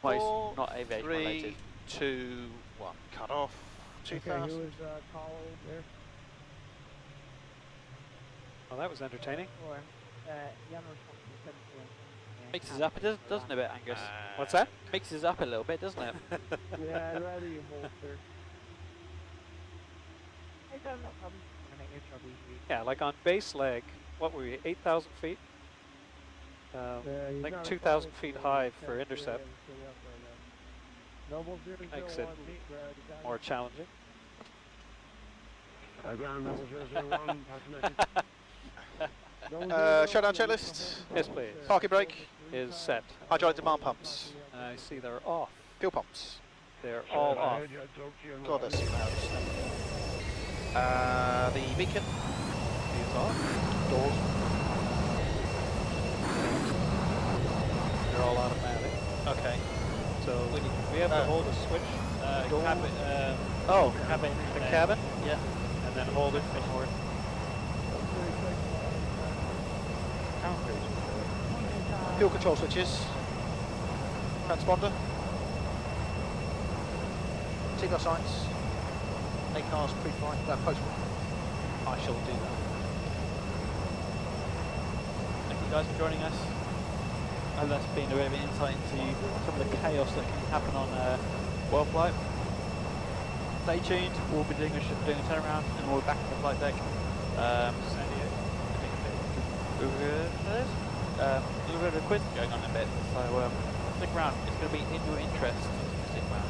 Four, not aviation 3, related. 2, 1. Cut off. 2000. Okay, who was call there? Well, that was entertaining. Mixes up, doesn't it, a bit, Angus? What's that? Mixes up a little bit, doesn't it? Yeah, I'd rather you hold, sir. Yeah, like on base leg, what were we, 8,000 feet? I think 2,000 feet high for intercept. Makes it more challenging. Shutdown checklist. Yes, please. Parking brake. Is set. Hydraulic demand pumps. I see they're off. Fuel pumps. They're all off. Goddess knows. The beacon is off. Doors. They're all automatic. Okay. So we have to hold a switch. Cabin, Cabin. The and cabin? Yeah. And then hold it forward. Fuel control switches. Transponder. Signal signs. ACARS pre-flight. Post-flight. I shall do that. Thank you guys for joining us. I hope that's been a bit of an insight into some of the chaos that can happen on Worldflight. Stay tuned, we'll be doing a turnaround and we'll be back on the flight deck. San Diego. A little bit of a quiz going on in a bit, so stick around, it's going to be in your interest. Stick around.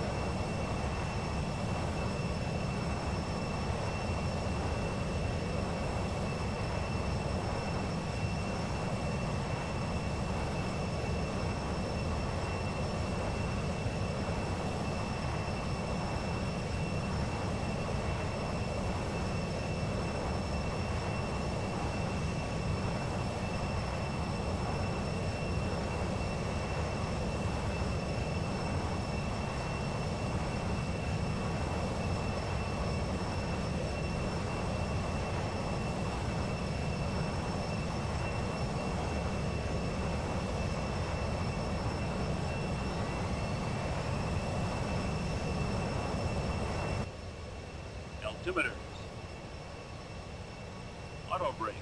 Altimeters, auto brakes,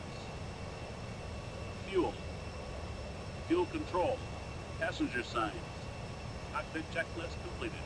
fuel, fuel control, passenger signs, cockpit checklist completed.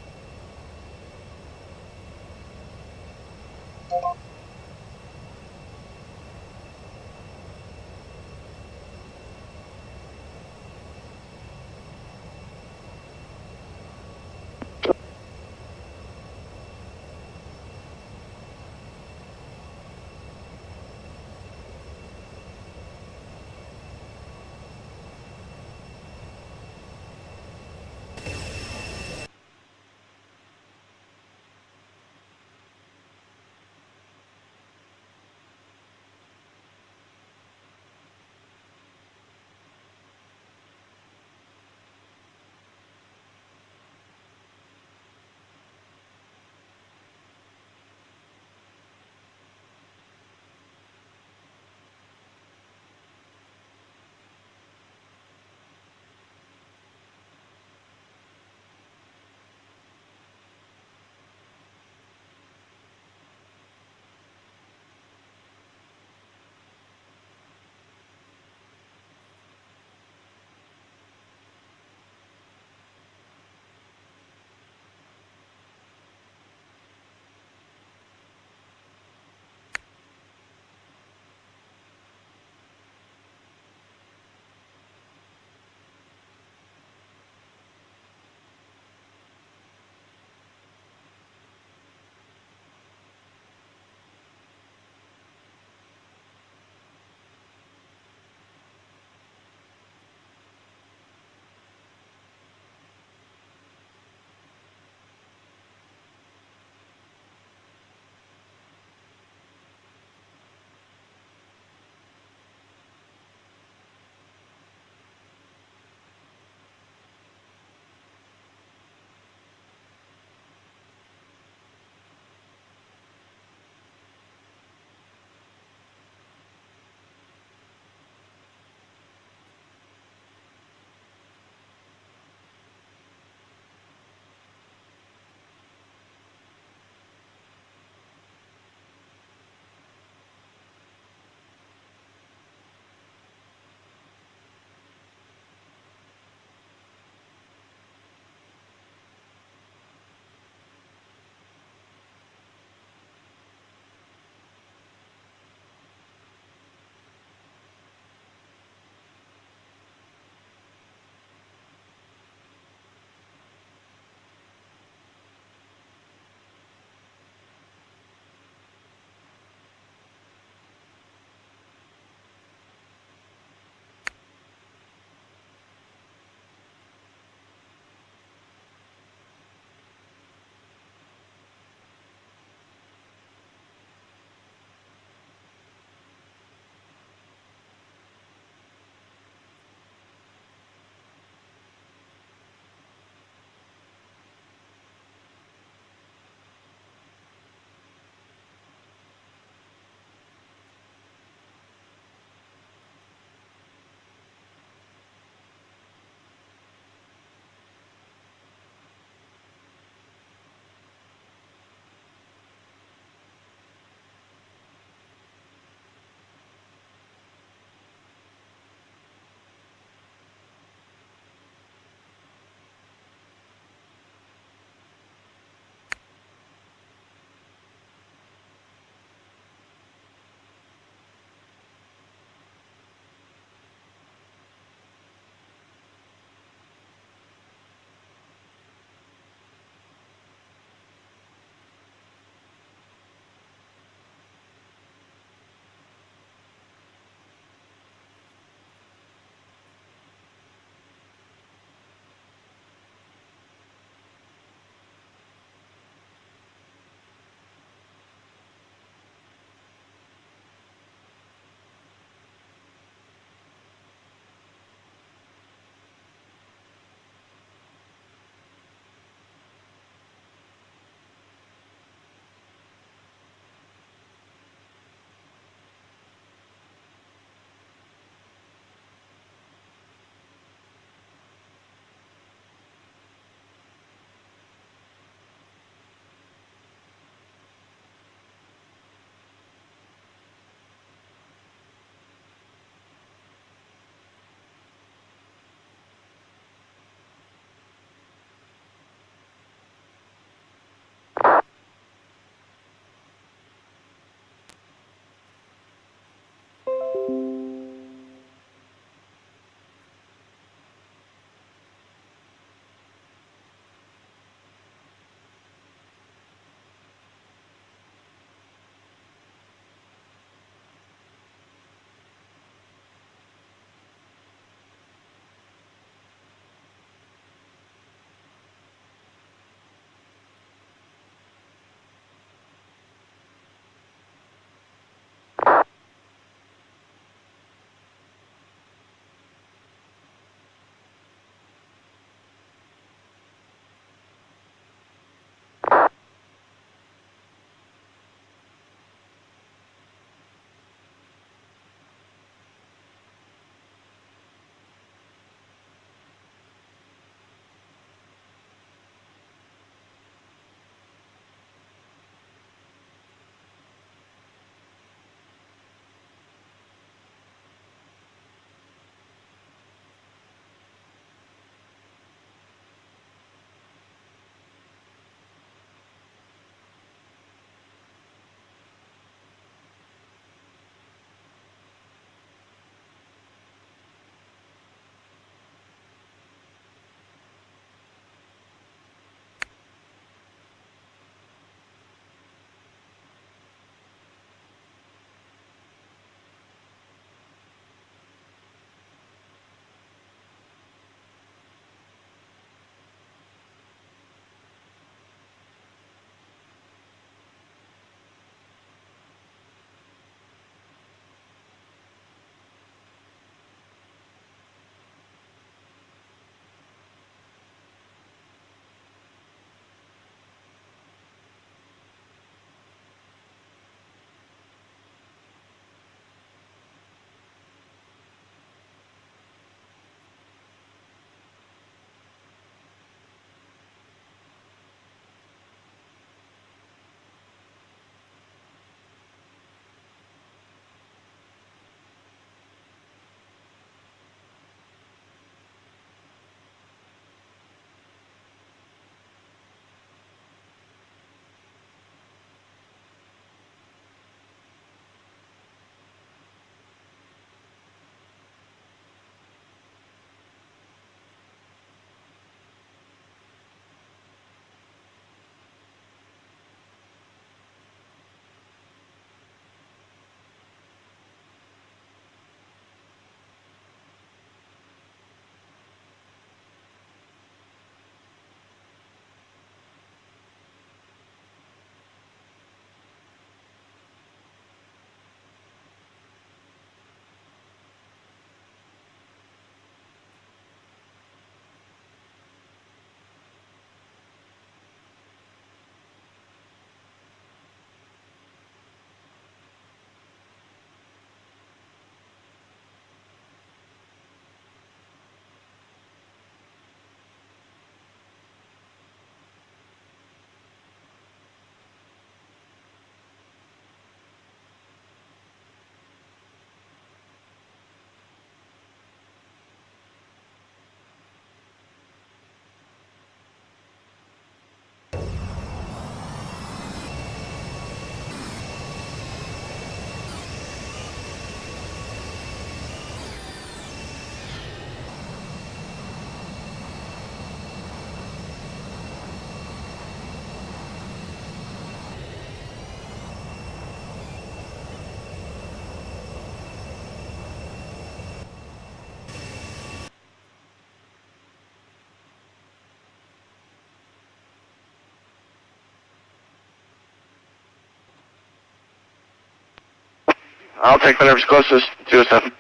I'll take whatever's closest, 207.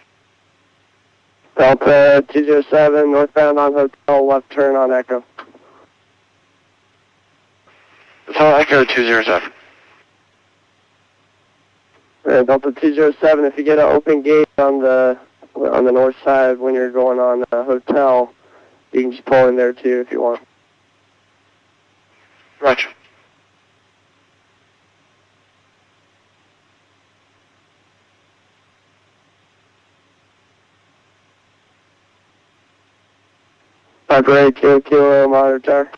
Delta 207, northbound on hotel, left turn on Echo. Hotel Echo 207. Delta 207, if you get an open gate on the north side when you're going on hotel, you can just pull in there too if you want. Roger. Piper 8 Kilo monitor tower.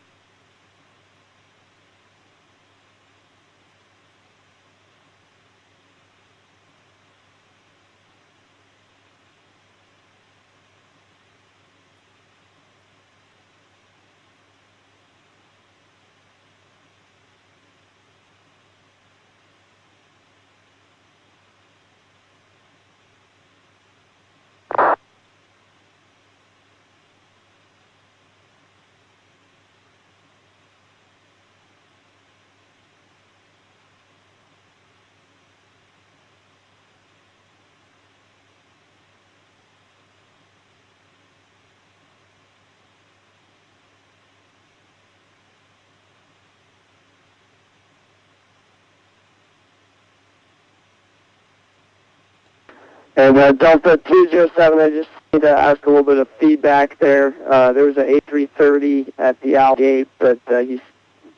And Delta 207, I just need to ask a little bit of feedback there. There was an A330 at the out gate, but he's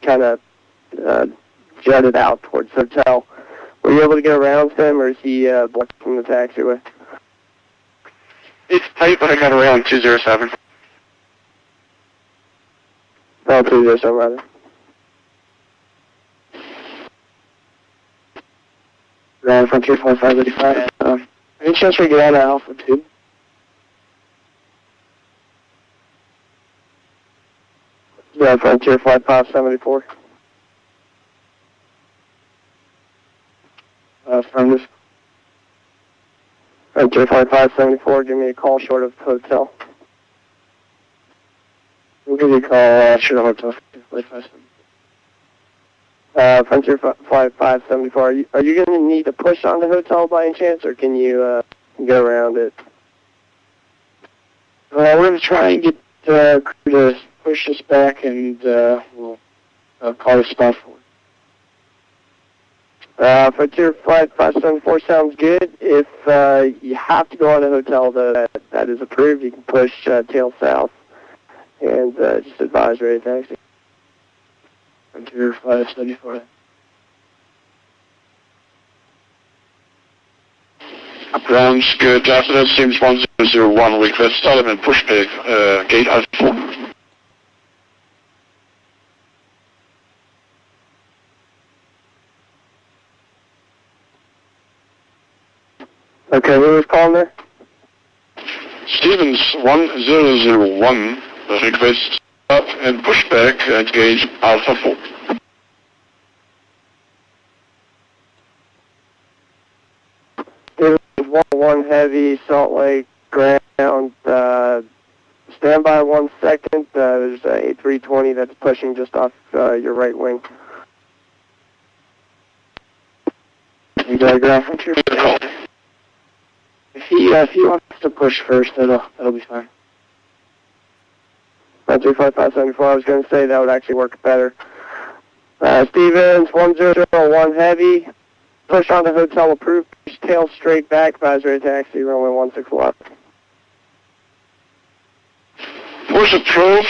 kind of jutted out towards hotel. Were you able to get around him, or is he blocking the taxiway? It's tight, but I got around 207. Oh, 207, rather. Frontier 4585. Any chance we get out of Alpha 2? Yeah, Frontier 5574. Affirmative. Frontier 5574, give me a call short of hotel. We'll give you a call short of hotel. Frontier 5574, are you going to need to push on the hotel by any chance, or can you get around it? We're going to try and get crew to push us back, and we'll call a spot for it. Frontier 5574 sounds good. If you have to go on a hotel that is approved, you can push tail south and just advise ready taxi. Frontier 574. Ground's good. After that, seems 1001 request. Start and push back, gate out 4. Okay, who was calling there? Stevens 1001 request up and push back at gate Alpha 4. One heavy, Salt Lake, ground, stand by 1 second, there's a 320 that's pushing just off your right wing. You got a ground frontier? If he wants to push first, that'll be fine. Frontier 5574, I was going to say that would actually work better. Stevens 1001 heavy. Push on the hotel approved. Tail straight back. Advisory taxi. Runway 16 left. Push approved.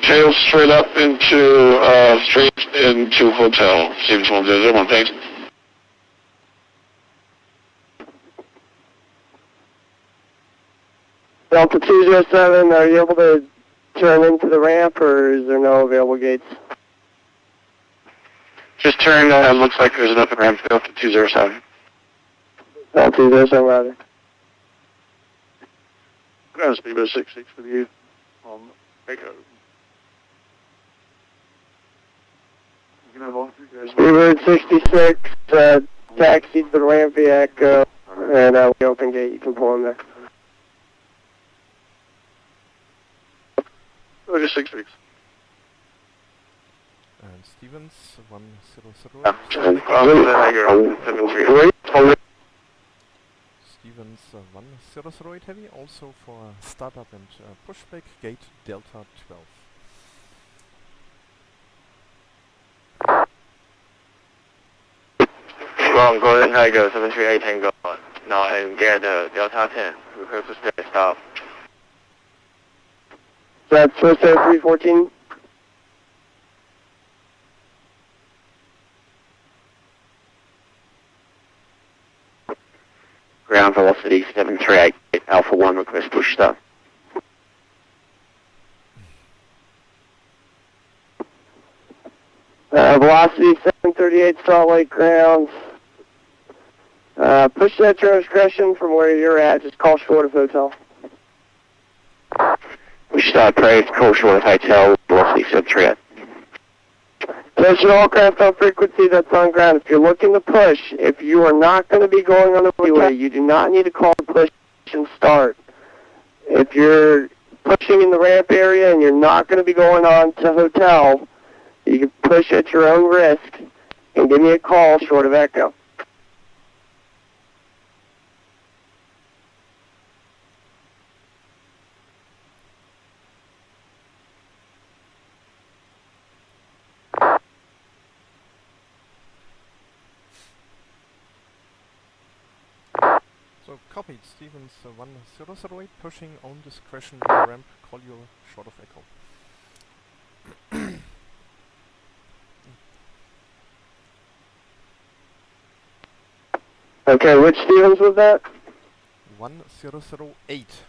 Tail straight up into hotel. Stevens 1001. Thanks. Delta 207. Are you able to turn into the ramp, or is there no available gates? Just turn, looks like there's an open ramp to Delta 207. Delta 207, rather. Ground speed of 66 for you. Echo. Speedbird 66, taxi to the ramp via Echo, and we open gate, you can pull in there. Just 6 weeks. And Stevens 100. Stevens 1008 Heavy, also for startup and pushback, gate Delta 12. Wrong, Golden Tiger, 738 Tango. Now I'm get Delta 10. Request to stay stop. That's Swiss Air 314. Ground velocity 738, Alpha 1, request push stop. Velocity 738, Salt Lake ground. Push that to your discretion from where you're at, just call short of hotel. Push stop, praise, call short of hotel, velocity 738. Attention all craft on frequency that's on ground. If you're looking to push, if you are not going to be going on the freeway, you do not need to call push and start. If you're pushing in the ramp area and you're not going to be going on to hotel, you can push at your own risk and give me a call short of echo. So copied, Stevens 1008, pushing on discretion on ramp, call you short of echo. Okay, which Stevens was that? 1008.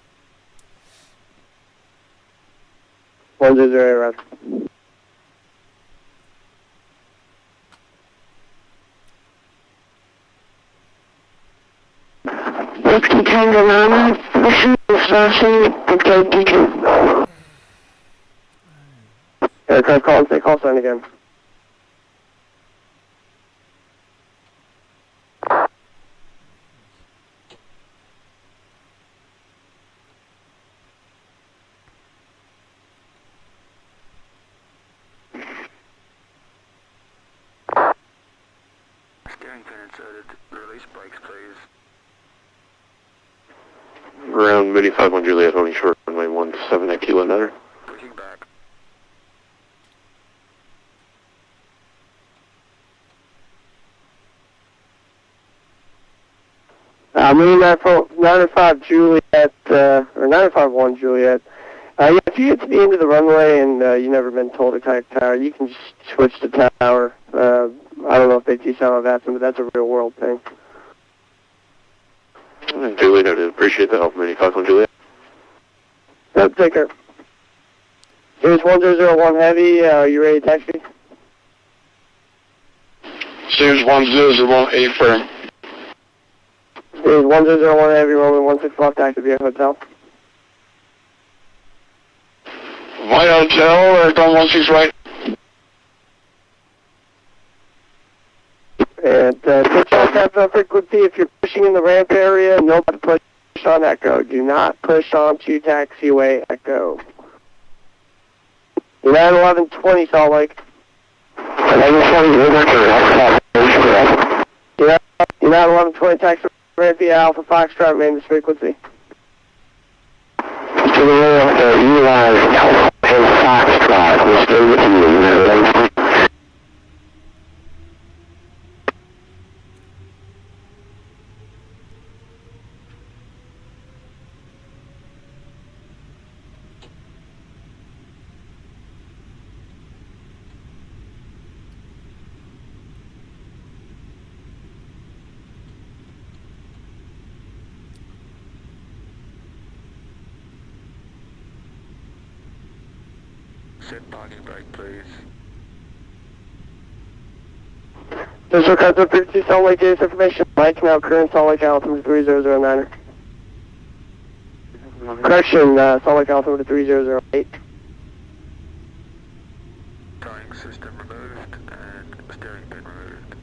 100, right. Whiskey Tango Lima, pushing discretion, okay, DQ. Aircraft call and say call sign again. Steering pin inserted. Release brakes, please. Ground Mini 51 Juliet, holding short runway 17 at Kilo Nutter. Pushing back. Moving that for 905 Juliet, or 951 Juliet. Yeah, if you get to the end of the runway and you've never been told to connect tower, you can just switch to tower. I don't know if they teach out of that, but that's a real world thing. Juliet, I appreciate the help, Mini 51 Juliet. Yep, take care. Here's 1001 Heavy, are you ready to taxi? Series 1001 A firm. Here's 1001 Heavy, rolling 16 left, taxi via hotel. Via hotel, or Don 16 right? And pitch aircraft on frequency, if you're pushing in the ramp area, no push on echo. Do not push onto taxiway echo. United 1120 Salt Lake. United 1120 taxi ramp via Alpha Foxtrot, maintenance frequency. To the rear, Eli Alpha Foxtrot, we'll stay with you, United 1120. Set parking brake, please. This is Customer 52 Salt Lake Gators information. Mike now current Salt Lake altimeter 3009er. Correction, Salt Lake altimeter 3008. Towing system removed and steering pin removed.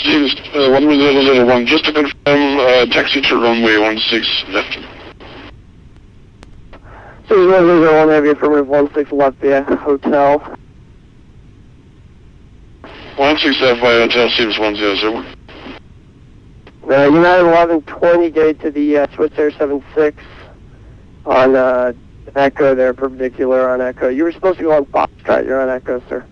Stevens 1001, just to confirm, taxi to runway 16 left. Stevens 1001 Heavy, affirmative 16 left via hotel. 16 left via hotel, Stevens 100. United 1120, get to the Swiss Air 76 on Echo there, perpendicular on Echo. You were supposed to go on Foxtrot, you're on Echo, sir.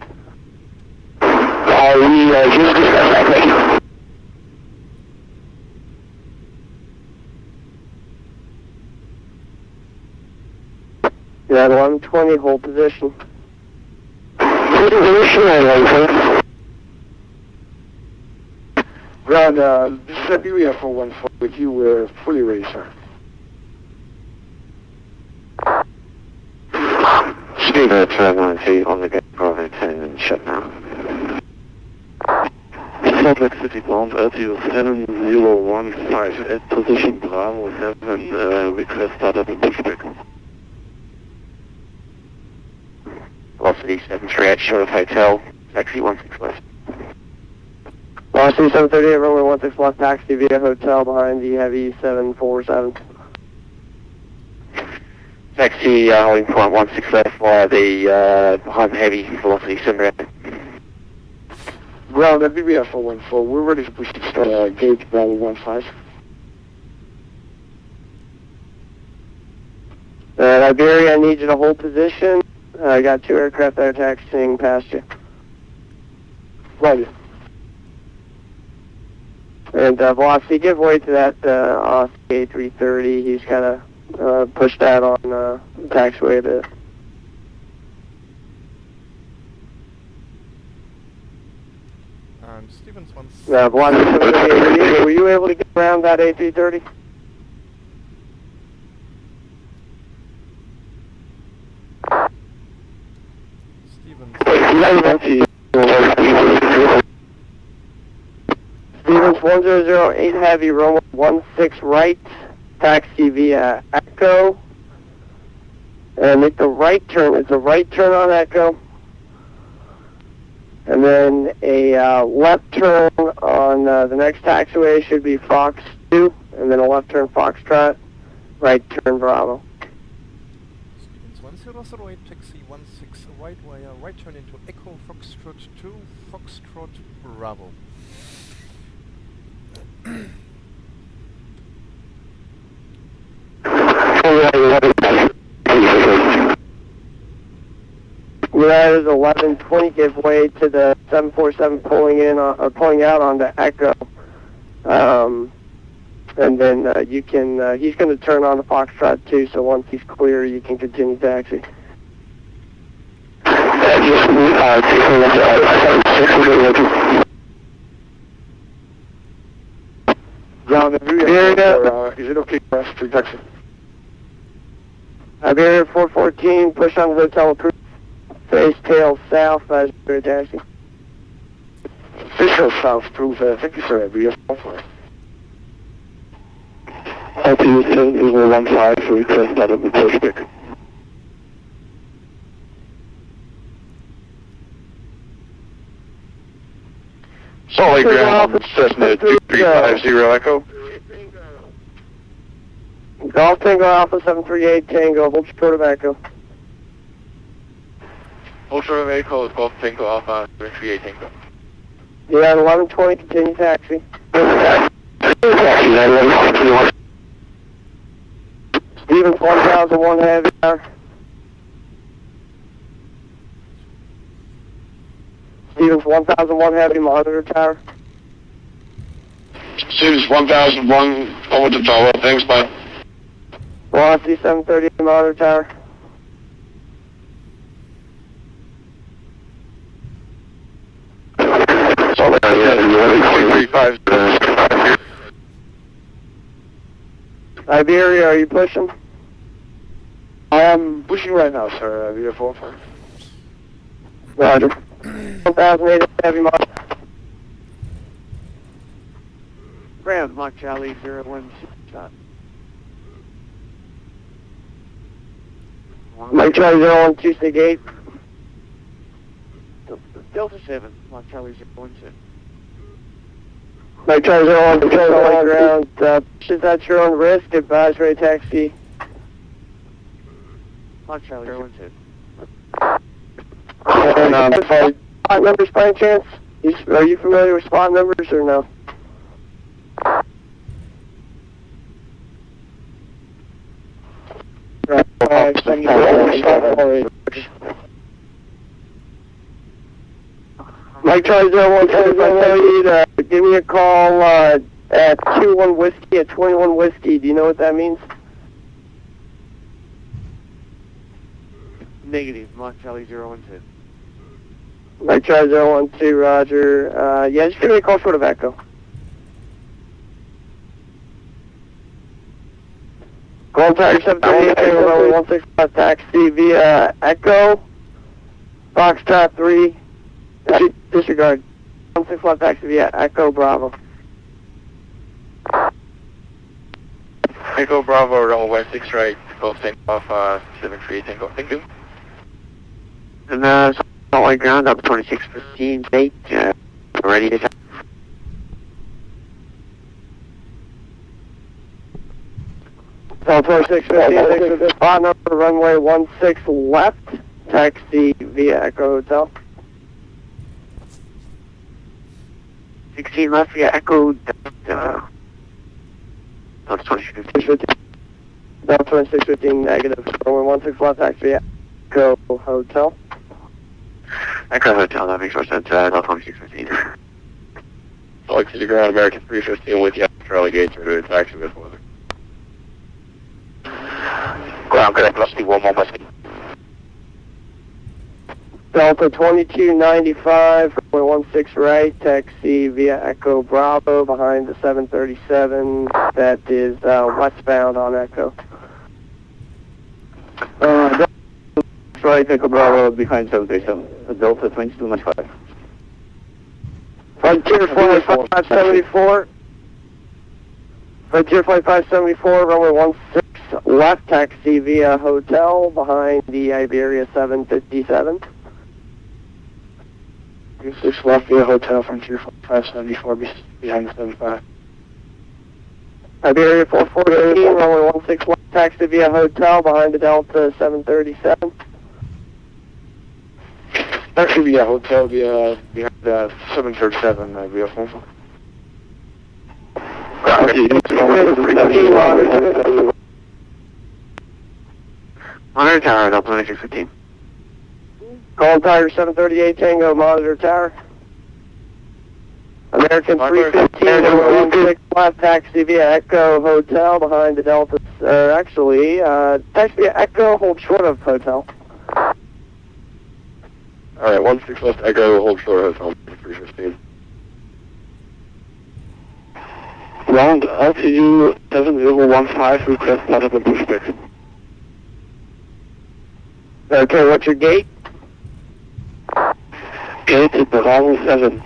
United 1120, hold position. Ground, this is Iberia 414 with you, we're fully ready, sir. Speaker 1290 on the gate, Bravo 10 and shut now. Salt Lake City bound LTO 7015 at position Bravo 7, request startup and pushback. Velocity 738 short of hotel, taxi 16 left. Velocity 738, runway 16 left, taxi via hotel behind the Heavy 747. Taxi holding point 16 left via the behind the Heavy, velocity 738. Ground, Iberia 414, we're ready to push to start gate Bravo 15. Iberia, I need you to hold position. I got 2 aircraft that are taxiing past you. Roger. And velocity, give way to that Oscar A330. He's kind of pushed that on the taxiway a bit. And Stevens wants... Velocity 738, were you able to get around that A330? Stevens... Stevens 1008 Heavy, runway 16 right, taxi via Echo, and make the right turn. It's a right turn on Echo, and then a left turn on the next taxiway should be Fox 2, and then a left turn Foxtrot, right turn Bravo. Stevens 1008, taxi 16 right via right turn into Echo Foxtrot 2, Foxtrot Bravo. United is 1120, give way to the 747 pulling out onto Echo. And then you can, he's going to turn on the Foxtrot too, so once he's clear, you can continue taxi. Ground, Iberia, is it okay for us to taxi? Iberia 414, push on the hotel approved. Face tail south as you're taxi. Official south, proof, thank you, sir, Iberia 414. LTO 7015 for request startup and pushback. Salt Lake ground, Cessna 2350 Echo. Golf Tango Alpha 738 Tango, hold short of Echo. Hold short of Echo, Golf Tango Alpha 338 Tango. Yeah, 1120, continue taxi. Stevens 1001 Heavy Tower. Stevens 1001 Heavy, monitor tower. Stevens 1001 over the tower, thanks, bye. Velocity 730 monitor tower. Iberia, are you pushing? I am pushing right now, sir, Iberia 414. Roger. 1008 Heavy monitor. Ground, Mach Charlie 016 shot. Mike Charlie 012, stay gate. Delta 7, Mach Charlie 012. Mike Charlie 01, control ground, pushes at your own risk, advise ready taxi. Mike Charlie 02. And, spot numbers by any chance? Are you familiar with spot numbers or no? Mike Charlie 01, if I tell you to give me a call at 21 Whiskey, at 21 Whiskey, do you know what that means? Negative, Mike Charlie 012. Mike Charlie 012, roger. Yeah, just give me a call short of echo. Golden Tiger 738, Tango 165 taxi via Echo, Foxtrot 3, disregard, 165 taxi via Echo Bravo. Echo Bravo, runway 16 right, go take off 73 Tango, thank you. And salt white ground up 2615 state, ready to Delta 2615, spot number runway 16 left, taxi via Echo Hotel. 16 left via Echo, Delta 2615. Delta 2615 negative, runway 16 left, taxi via Echo Hotel. Echo Hotel, that makes more sense, Delta 2615. Select to the ground, American 315 with you, Charlie Gates, ready to taxi with weather. Ground correct, velocity 11 Whiskey. Delta 2295, runway 16 right, taxi via Echo Bravo behind the 737 that is westbound on Echo. Right, Echo Bravo behind 737, Delta 2295. Frontier Flight 5574. Frontier Flight 574, runway 16 left, taxi via Hotel behind the Iberia 757. 6 left via Hotel, Frontier 574 behind the 75. Iberia 4418, runway 16 left, taxi via Hotel behind the Delta 737. Taxi via Hotel behind the 737, via phone. Monitor Tower, Delta 2615. Golden Tiger 738 Tango, Monitor Tower. American 315, runway 16 left, taxi via Echo Hotel behind the Delta, taxi via Echo, hold short of Hotel. Alright, 16 left, Echo, hold short, Hotel, 315. Ground altitude 7015, request startup and pushback. Okay, what's your gate? Gate is Bravo 7.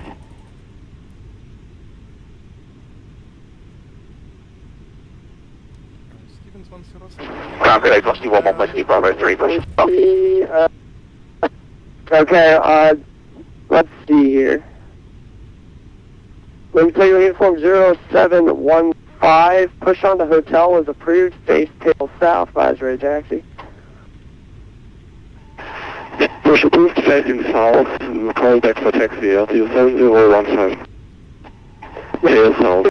Stevens 107. Ground correct, velocity 11 Whiskey, Bravo 3, push. Okay, let's see here. Let me tell you, uniform 0715, push on the hotel is approved, face tail south, advise ready taxi. Push approved, facing south, call back for taxi, altitude 7015. Tail south.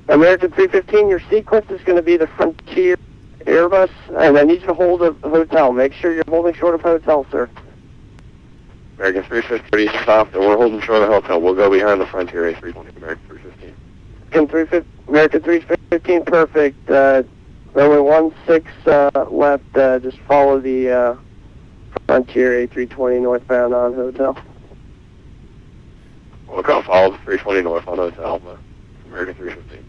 American 315, your sequence is going to be the Frontier Airbus, and I need you to hold a hotel. Make sure you're holding short of hotel, sir. American 350 stopped, and we're holding short of the hotel. We'll go behind the Frontier A320, American 315. American 315, perfect. Runway 16 left, just follow the Frontier A320 northbound on hotel. We'll go follow the 320 north on hotel, but American 315.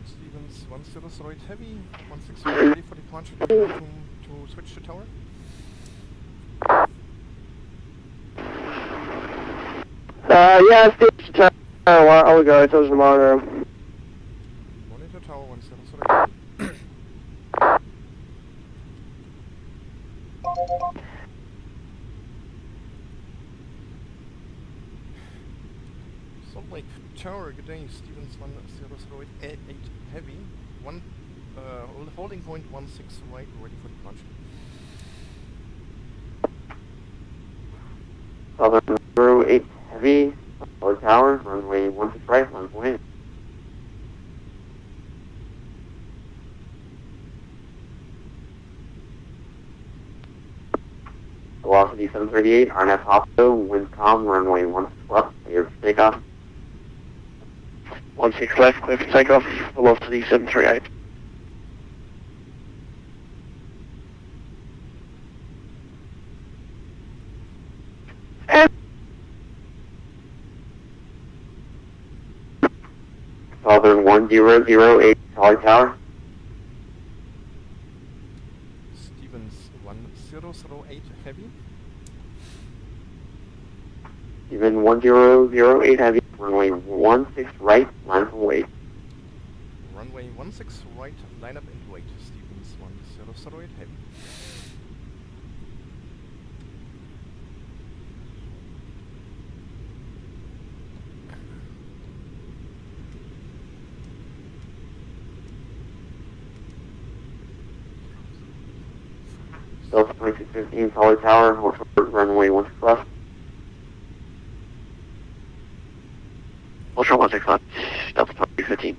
Stevens 108 heavy, 160 ready for departure, to switch to tower. Yeah, stage tower, I'll go, it's in the monitor room. Monitor tower 108. Salt Lake Tower, good day, Stevens 1008 heavy, holding point 16 right, ready for departure. Southern 08 heavy, Solid Tower, runway 16 right, runway. Velocity 738, RNF Hopco, wind calm, runway 16 left, clear for takeoff. 16 left, clear for takeoff, velocity 738. Southern 1008, Solid Tower. Stevens 1008 heavy. Even 1008 heavy, runway 16 right, line up and wait. Runway 16 right, line up and wait. Stevens 1008 heavy. Delta 2615, Solid Tower, hold short, runway 16 left. Hold short 16 left, Delta 2615.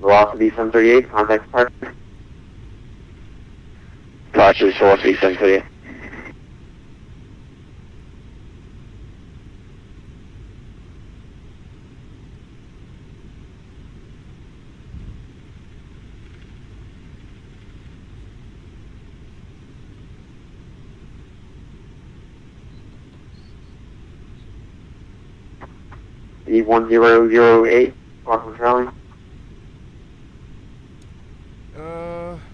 Velocity 738, contact partner. Roger, velocity 738. E1008, Squawk Charlie.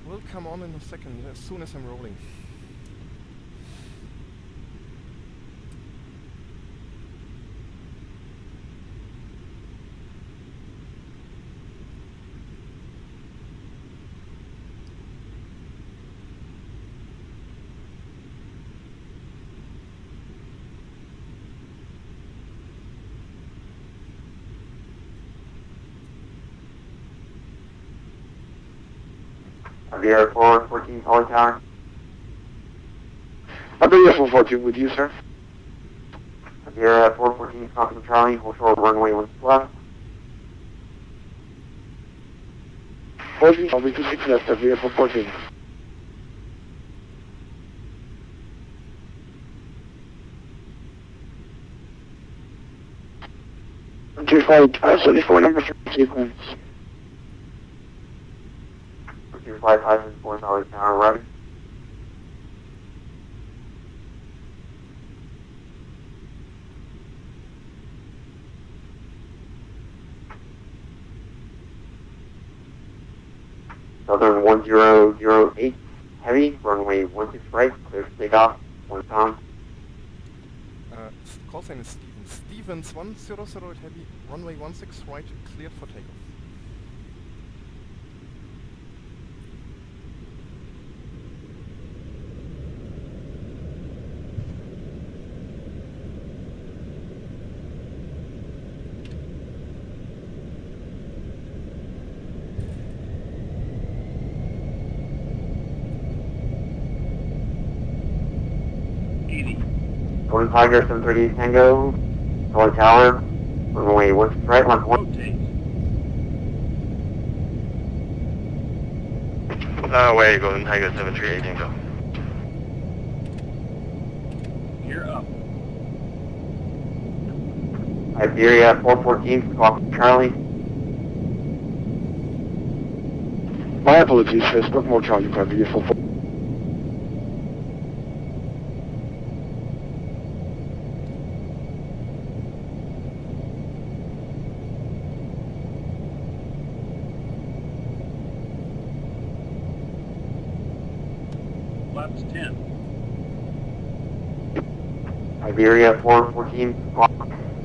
Will come on in a second, as soon as I'm rolling. Aviator 414, Solid Tower. Aviator 414 with you, sir. Aviator 414, Squawk Charlie, hold short, runway 16 left. 14, I'll be 26 left, Aviator 414. Two flight 74, number 3 sequence. 2554, Solid Tower, ready. Southern 1008, heavy, runway 16 right, clear for takeoff, 1 pound. Call sign is Stevens. Stevens 1008 heavy, runway 16 right, cleared for takeoff. Golden Tiger 738 Tango, Solid Tower, runway 16 right, line 1. Rotate. No way, Golden Tiger 738 Tango. Gear up. Iberia 414, Squawk Charlie. My apologies, sir. Squawk Charlie, Aviator 414. Flaps 10. Iberia 414, Squawk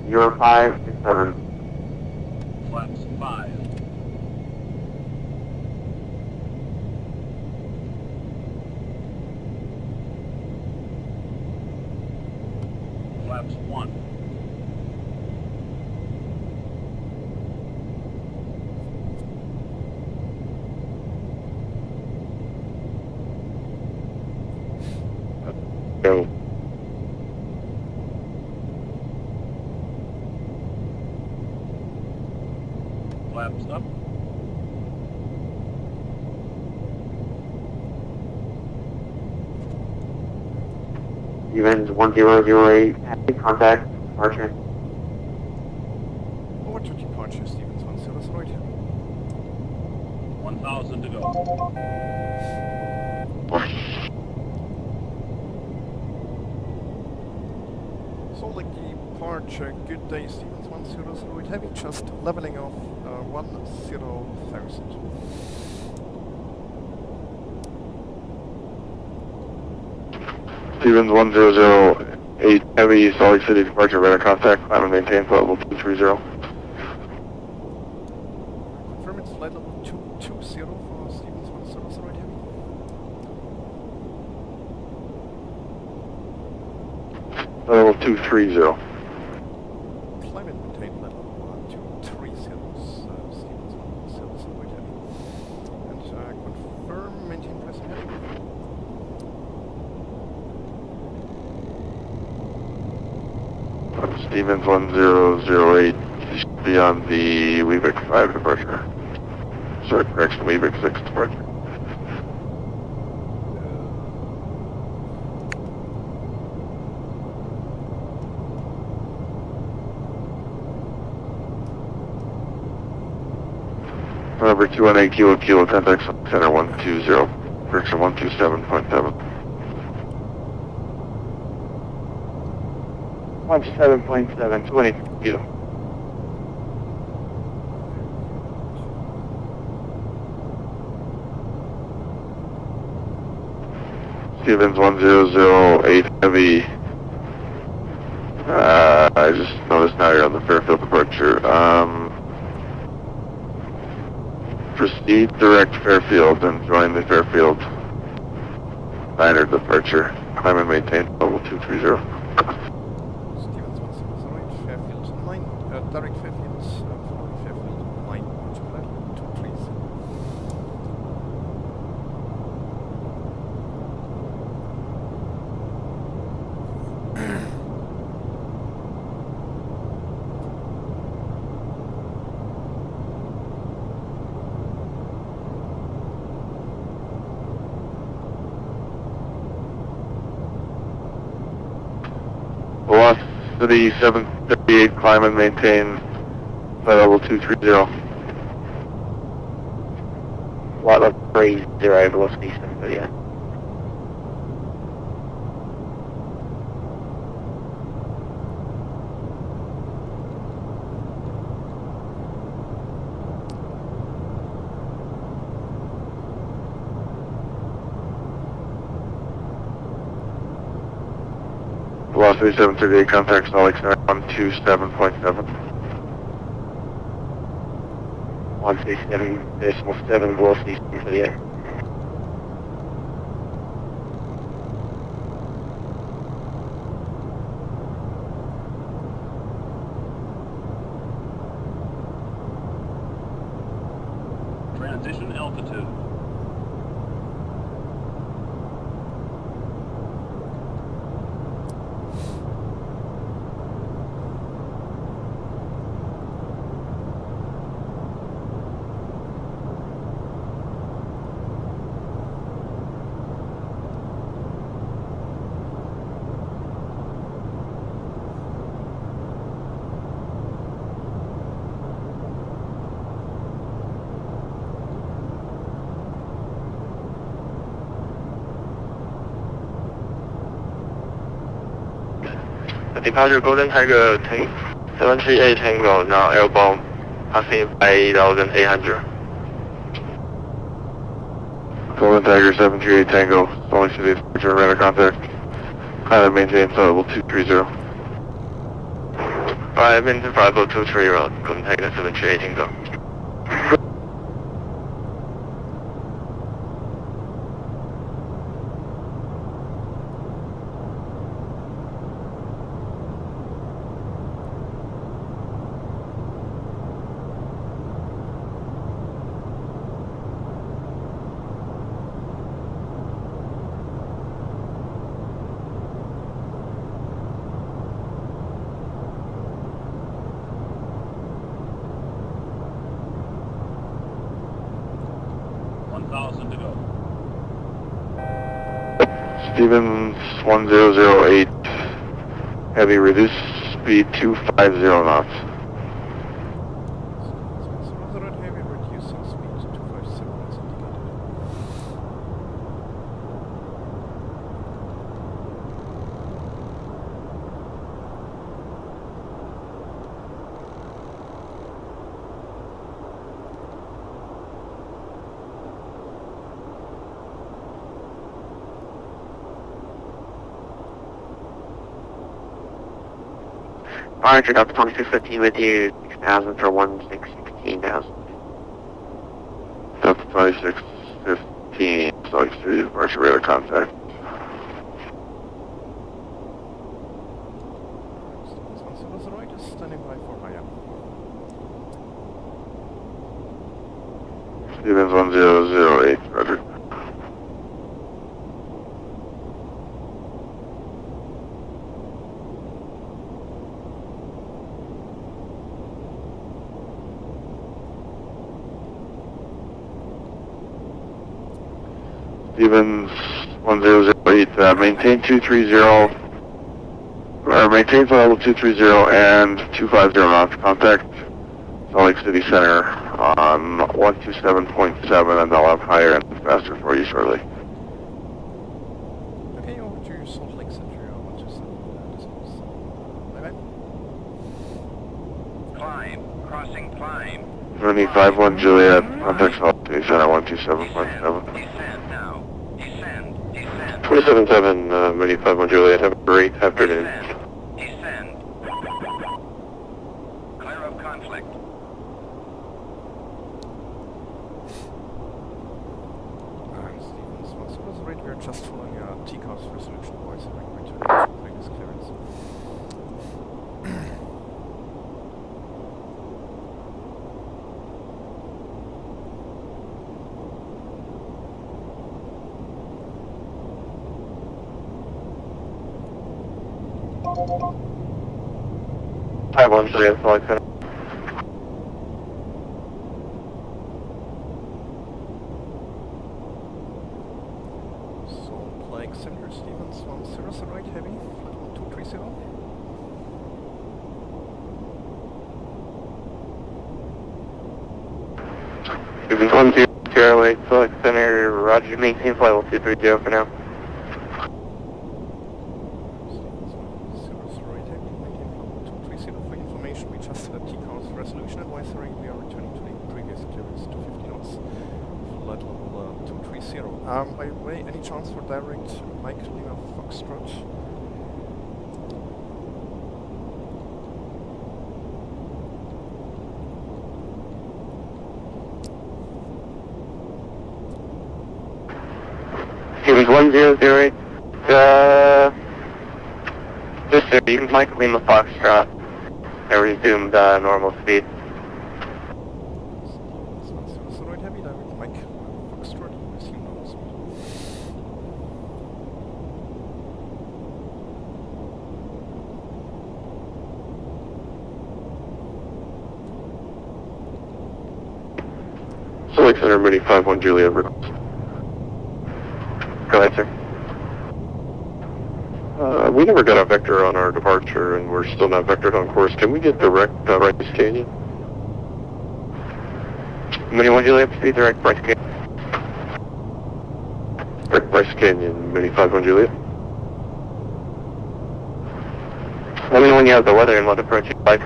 0567. Flaps 5. Flaps 1. Go. Flaps up. Stevens 1008, happy contact, departure. Over to departure, Stevens 1008. 1,000 to go. Solid departure, good day, Stevens 1008 Heavy, just leveling off 10,000. Stevens 1008 Heavy, Salt Lake City departure, radar contact, climb and maintain flight level 230. Confirm it's flight level 220 for Stevens 1008 Heavy. Flight level 230. Climb and maintain flight level 230, Stevens 1008 Heavy. And confirm maintain pressing heading. Stevens 1008, you should be on the Weevick 5 departure. Sorry, correction, Weevick 6 departure. Number 218 Kilo, contact center 120, correction 127.7. 17.7, 20 kilo. Stevens 1008 Heavy. I just noticed now you're on the Fairfield departure. Proceed direct Fairfield and join the Fairfield Niner departure. Climb and maintain level 230. Stevens 1008, Fairfield 9, direct Fairfield, following Fairfield 9, to flight level 230. Velocity 738, climb and maintain flight level 230. Flight level 30, velocity 738. Velocity 738, contact Salt Lake Center 127.7. 137.7, velocity 738. Transition altitude. Departure Golden Tiger 738 Tango, now airborne, passing by 8,800. Golden Tiger 738 Tango, Salt Lake City departure, radar contact, climb and maintain flight level 230. Alright, maintain flight level 230, Golden Tiger 738 Tango. 1,000 to go. Stevens 1008, heavy reduced speed 250 knots. Moderate heavy reducing speed to 257 as indicated. Roger, up 2215 with you, 6,000 for 16,000. Delta 2615, select through departure radar contact. Stevens 108 is standing by for higher. Stevens 1008, roger. Stevens 1008, maintain 230, or maintain flight level 230 and 250 knots. Contact Salt Lake City Center on 127.7, and I'll have higher and faster for you shortly. Okay, over to Salt Lake Center, 127. Bye-bye. Climb. Crossing climb. 25-1 Juliet, contact Salt Lake City Center 127.7. Descend now. Descend. Descend. 27-7, 25-1 Juliet, have a great afternoon. Descend. Clear of conflict. Stevens 108, we are just following a TCOS resolution voice and returning to previous clearance. Hi, 1 Juliet, Salt Lake Center. Salt Lake Center, Stevens 108 heavy, flight level 230. Stevens 1008, Salt Lake Center, roger, maintain flight level 230 for now. Stevens 108 heavy, maintain flight level 230 for information. We just had a TCOS resolution advisory. We are returning to the previous clearance to 50 knots. Flight level 230. By the way, any chance for direct Mike Lima Foxtrot? Stevens 1008, just there, you can Mike Lima Foxtrot. I resumed normal speed. Stevens 108 heavy, direct Mike Foxtrot, resume normal speed. Salt Lake Center, 25-1 Juliet, Go ahead, sir. we never got a vector on our departure, and we're still not vectored on course. Can we get direct Bryce Canyon? 21 Juliet, speed direct Bryce Canyon. Direct Bryce Canyon, 25-1 Juliet. Let me know when you have the weather and what approach you'd like.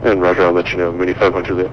And roger, I'll let you know, 25-1 Juliet.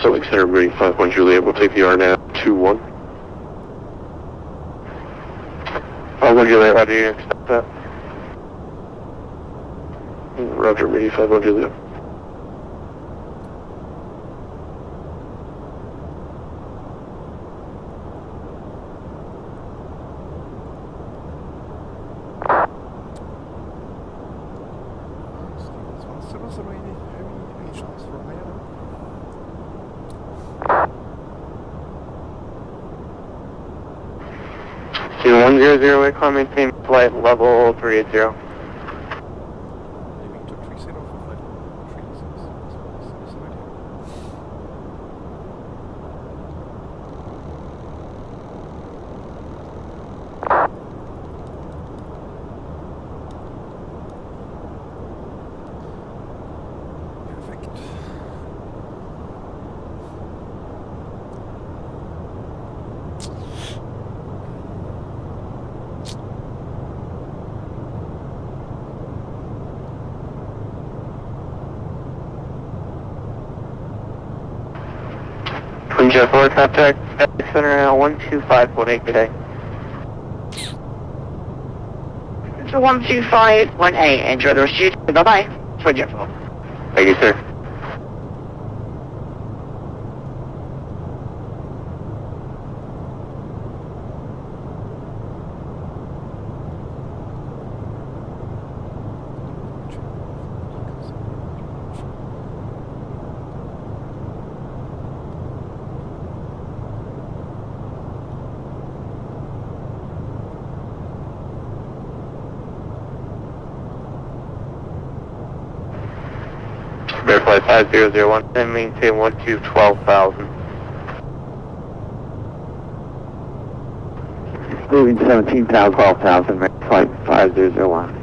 Salt Lake Center, ready 51 Juliet, we'll take the RNAV 21. 51 Juliet, how do you accept that? Roger, ready 51 Juliet. Any chance for higher now? Two 100, call maintain flight level 380. Leaving to 30 for flight 36. That's an idea. Perfect. Twin Jet 4 contact center now 12518 today. It's a 12518. Enjoy the rest of your day. Bye bye. Twin Jet 4. Thank you, sir. Verify 5001 and maintain 12,000. Moving 17,000, 12,000, flight 5001.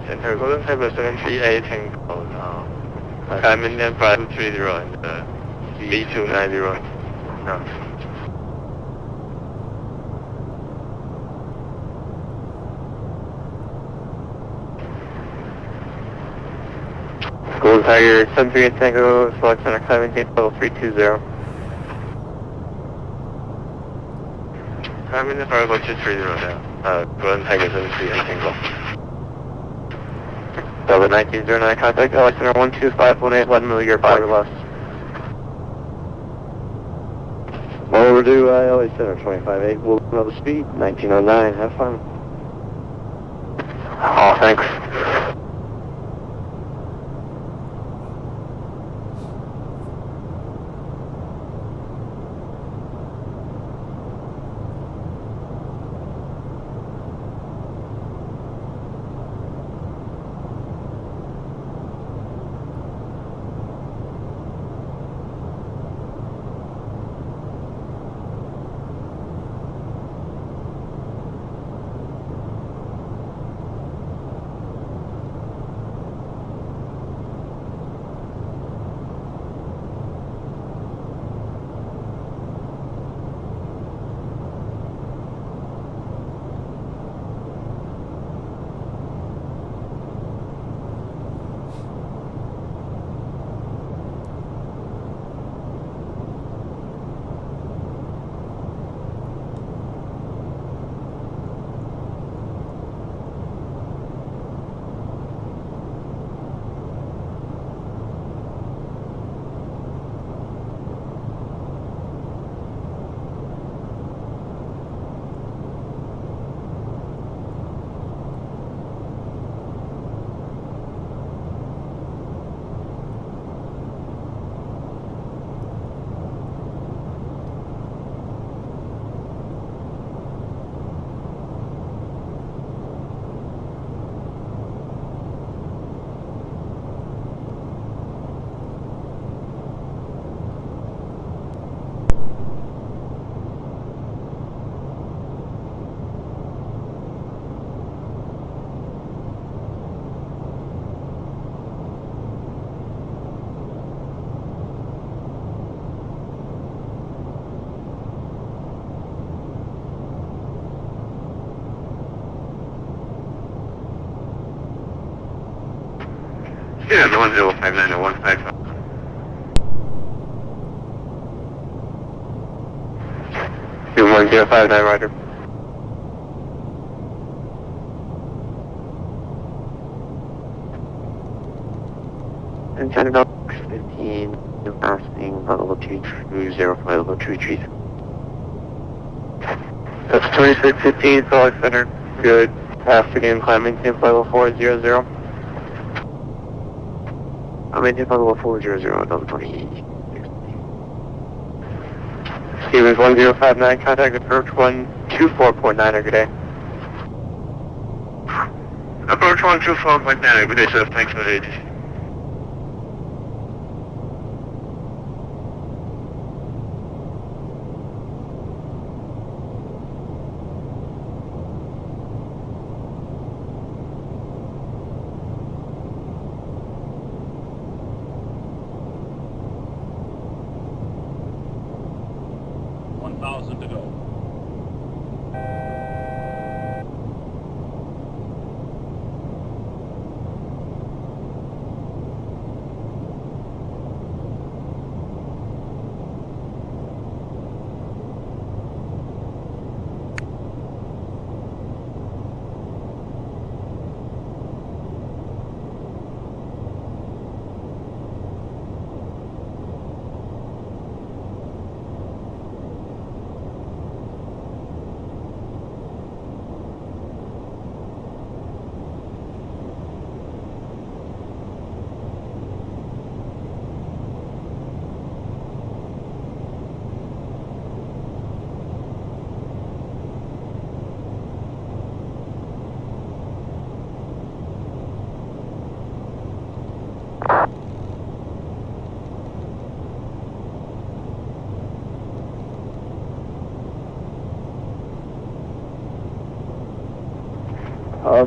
Center Golden Table 738 Tango, I'm in then 530 and B290. No. Golden Tiger 738 Tango, select center 17, level 320. I'm in the fire, 230 now. Golden Tiger 738 Tango. Delta 1909, contact LX center 12518, 11 millimeter 5 or less. Well overdue, LA center 258, we'll know the speed, 1909, have fun. Oh, thanks. Yeah, the 10590155. Two 1059, Roger. And China Box 15, no passing, level 220, flight level 230. That's 2615, Salt Lake Center. Good. Afternoon, climb maintain flight level 400. I'm maintain flight level 400, level 28. Stevens 1059, contact approach 124.9, good day. Approach 124.9, good day, sir. Thanks for the agency. to go.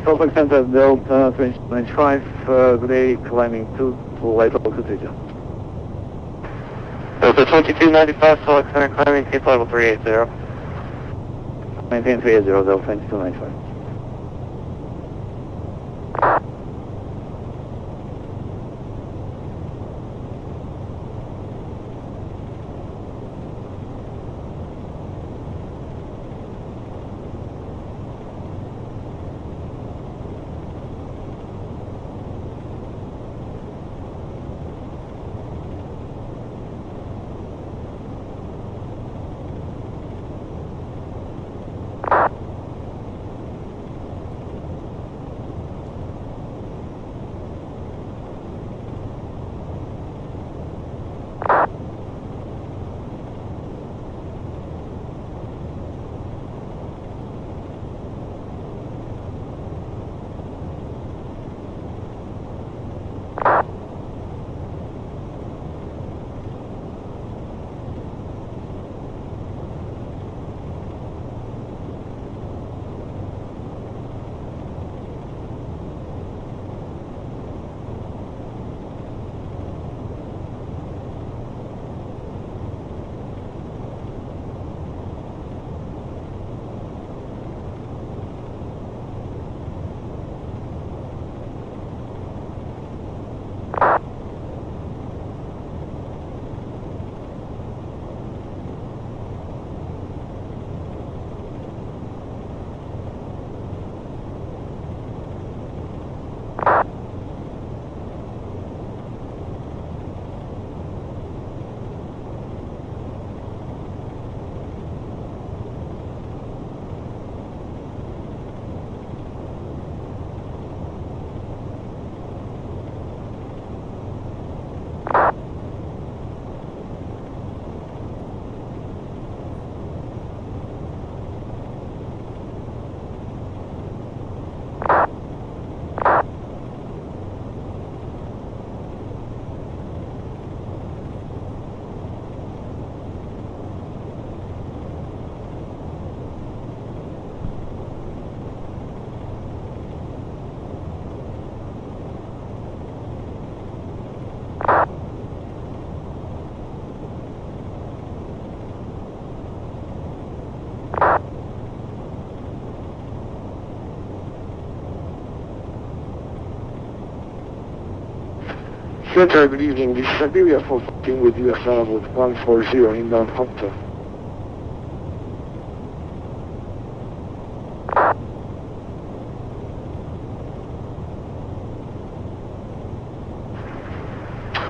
Salt Lake Center, Delta 95, good day, climbing 2, light level 230. Delta 2295, Salt Lake Center, climbing maintain level 380. Maintain 380, Delta 2295. Center, good evening. This is Siberia 414 with US Level 140 inbound Hunter.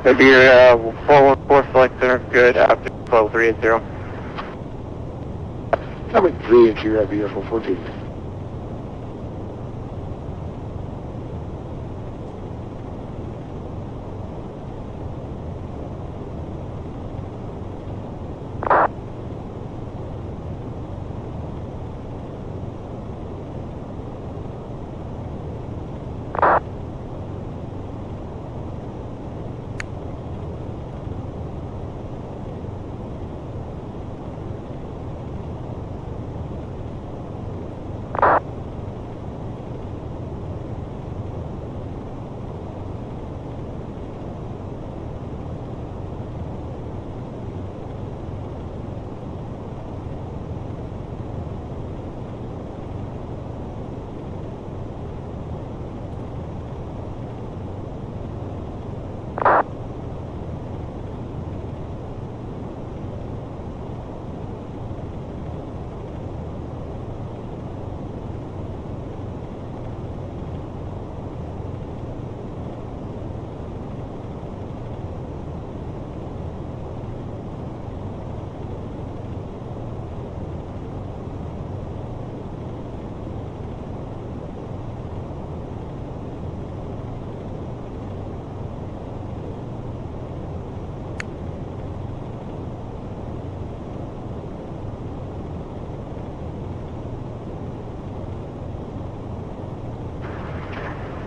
Siberia 414 Select Center, good after 12380. Coming 3 into your Siberia 414.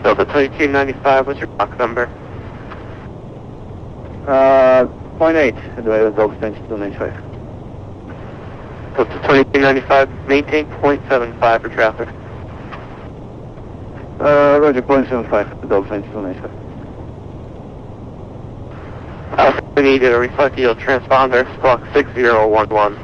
Delta 2295, what's your box number? 0.8, the way the Delta 2295. Delta 2295, maintain 0.75 for traffic. Roger, 0.75, the Delta 2295. Also, we need to reflect yield transponder, squawk 6011.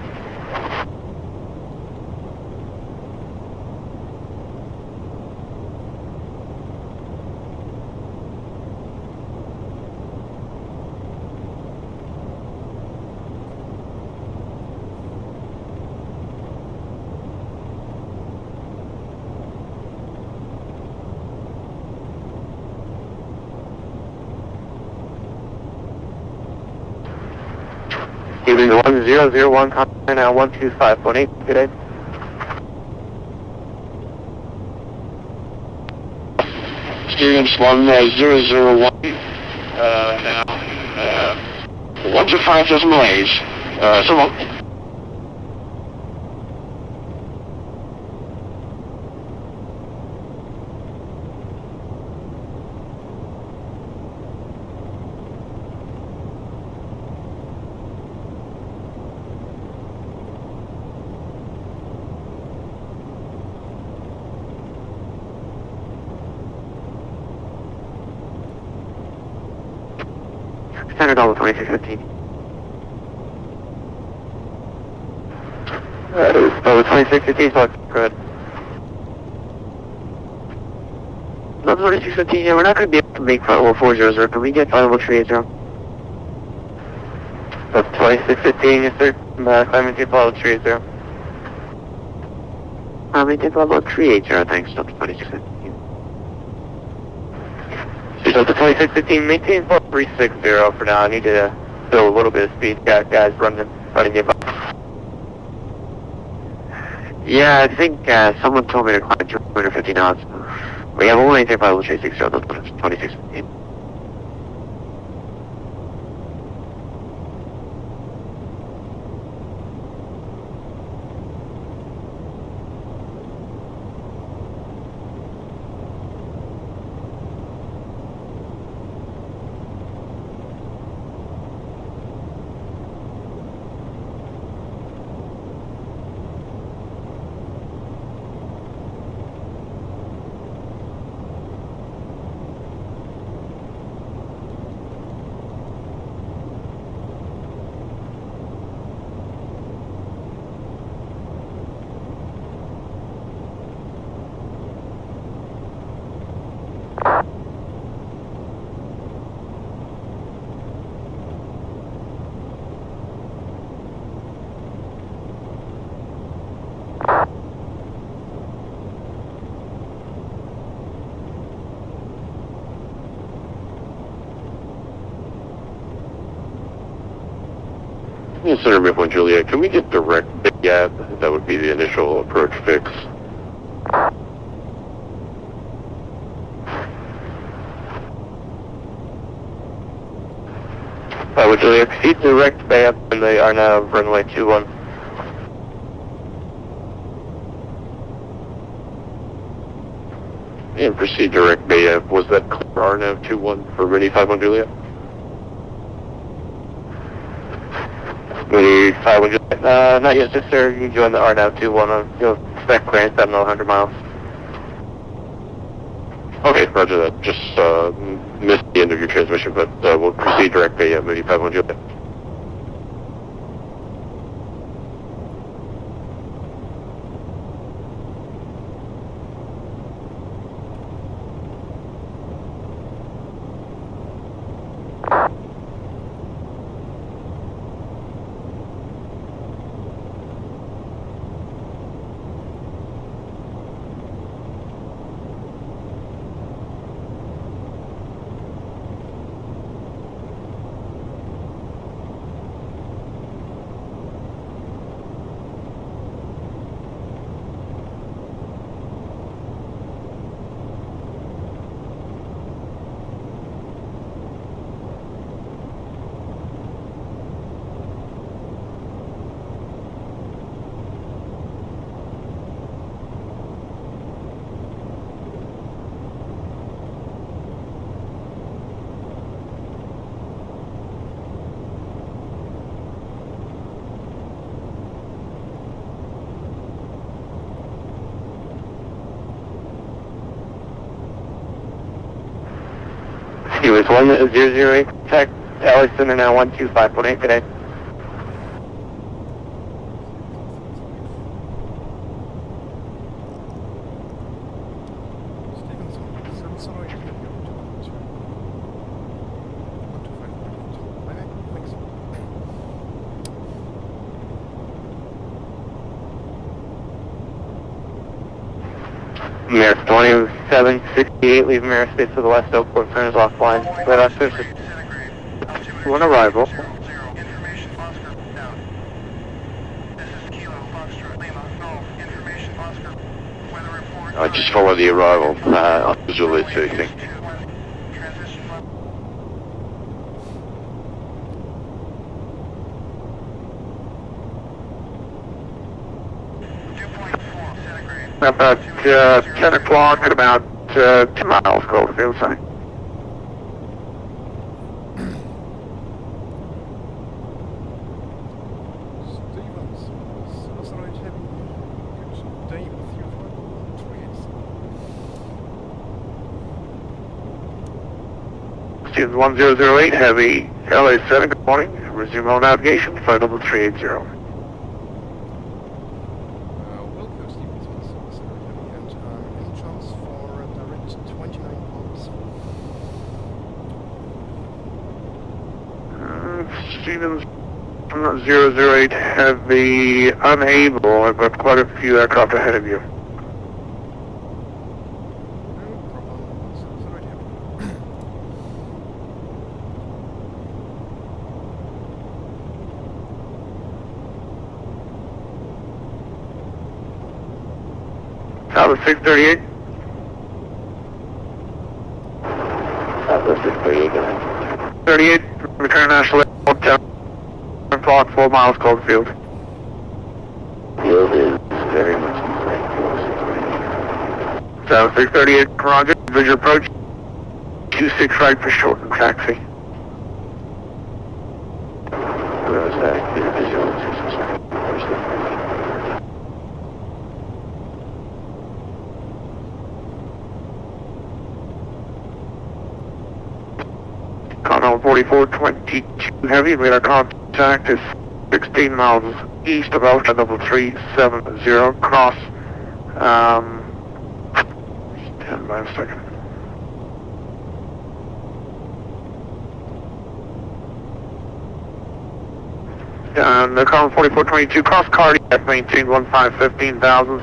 Evening 1001, contact now 125.8, good day. Experience 1001, now, 125 decimals, so long. $100 2615. Oh, 2615, so good. No, 2615, yeah, we're not going to be able to make front level 400. Can we get front level 380? That's 2615, yes sir. Climbing to level 380. Maintain level 380, thanks, Delta 2615. Delta 2615, maintain level 360 for now. I need to build a little bit of speed. Got guys running it by. Yeah, I think someone told me to climb 250 knots. But yeah, we'll maintain level 360, Delta 2615. Yes, Center Midpoint Juliet, can we get direct gap? That would be the initial approach fix. Would Juliet proceed direct bay up and they are now runway 21. And proceed direct bay up. Was that clear RNAV 21 for Mini 51 Juliet? Mini 51 Juliet. Not yet, sir. You join the RNAV 21 on, you'll expect clearance at 100 miles. Okay, roger that. Just missed the end of your transmission, but we'll proceed direct bay up, Mini 51 Juliet. He was 1008, contact LA Center now 125.8 today. Mayor 2768, leaving airspace to the west, Oakport, turn is offline. Right on surface. One arrival. I just follow the arrival. I'll visually see anything. About 10 o'clock at about 10 miles, Goldfield side. Stevens 1008, heavy LA 7, good morning. Resume all navigation, flight level 380. Stevens 008 heavy unable. I've got quite a few aircraft ahead of you. Tower 638. Tower 638. 38, return National Airport, 10 o'clock, 4 miles, Coldfield. Field is very much Tower 638, roger, visual approach, 26 right for short and taxi. Where is that? Visual, 26 right. Continental 4422 heavy, radar contact is 16 miles east of Alpha level 370, cross, stand by a second. The Continental 4422, cross cardiac, maintain 15,000,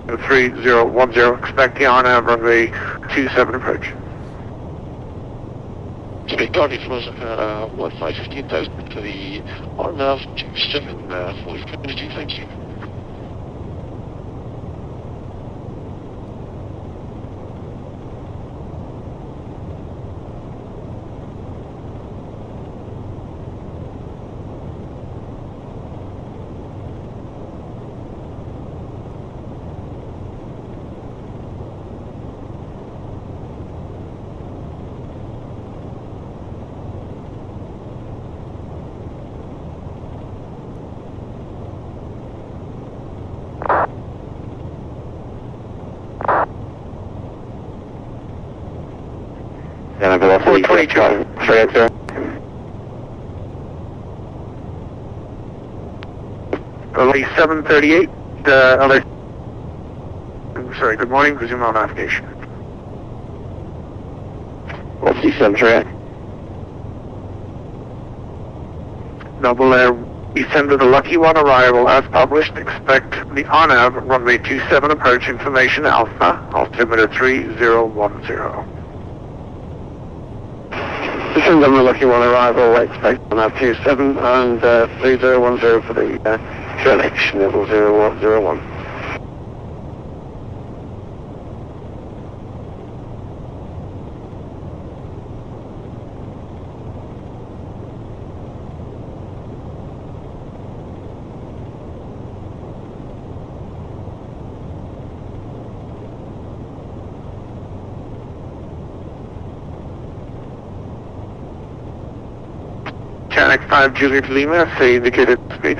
3010, expect the on-nav runway 27 approach. Speed target was Worldflight 15,000 to the RNAV 2742, thank you. Yeah, velocity 422. Straight sir. Only 738, sorry, good morning, resume on navigation. Velocity 7 straight. Double Air, descend to the Lucky One arrival as published, expect the ONAV runway 27 approach information Alpha, altimeter 3010. Descend on the Lucky One arrival, expect on that 27 and 3010 for the trailage level 0101. Channel 5 Juliet Lima, say indicated speed.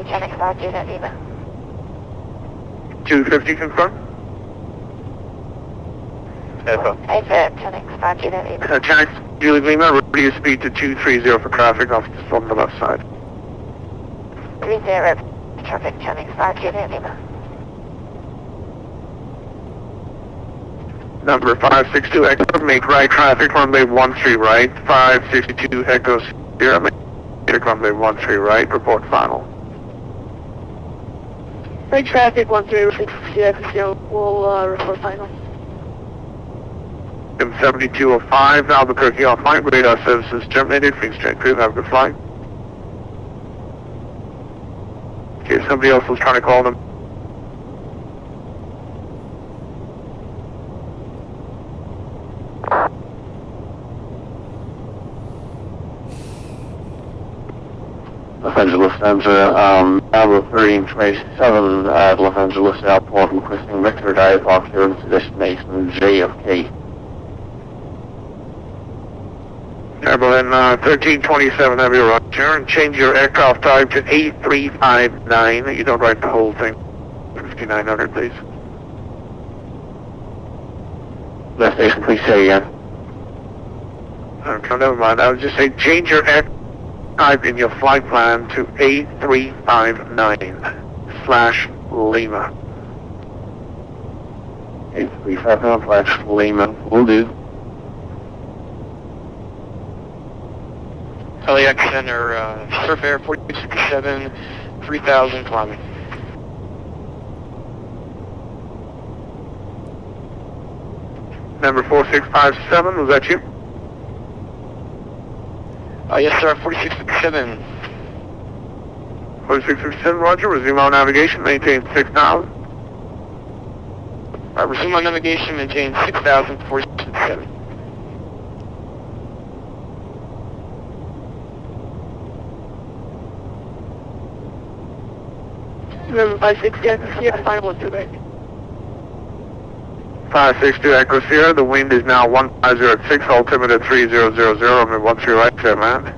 Channel 5 Juliet Lima. 250 confirm. Channel 5 Juliet Lima. Channel Juliet Lima, reduce speed to 230 for traffic off from the left side. 30 traffic, Channel 5 Juliet Lima. Number 562 Echo, make right traffic, runway 13 right. 562 Echo Sierra, make runway 13 right, report final. Right traffic 13 Sierra, will report final. M7205, Albuquerque offline, radar services terminated, free straight crew, have a good flight. Okay, somebody else was trying to call them. Los Angeles Lufthansa, Bravo 1327 at Los Angeles Airport, requesting Victor dive off here to destination JFK. Berlin 1327, have your roger, and change your aircraft type to A359. You don't write the whole thing. 5900, please. Left station, please say again. Okay, never mind. I would just say change your aircraft type in your flight plan to A359/Lima. 8359/Lima, will do. LAX Center, Surf Air 4267, 3000 climbing. Number 4657, was that you? Yes, sir, 4667. 4667, roger. Resume on navigation, maintain 6,000. Resume on navigation, maintain 6,000, 4667. Remember 560 Echo Sierra, final 12 right. 562 Echo Sierra, the wind is now 1506, altimeter 3000, I'm 13 right, clear land.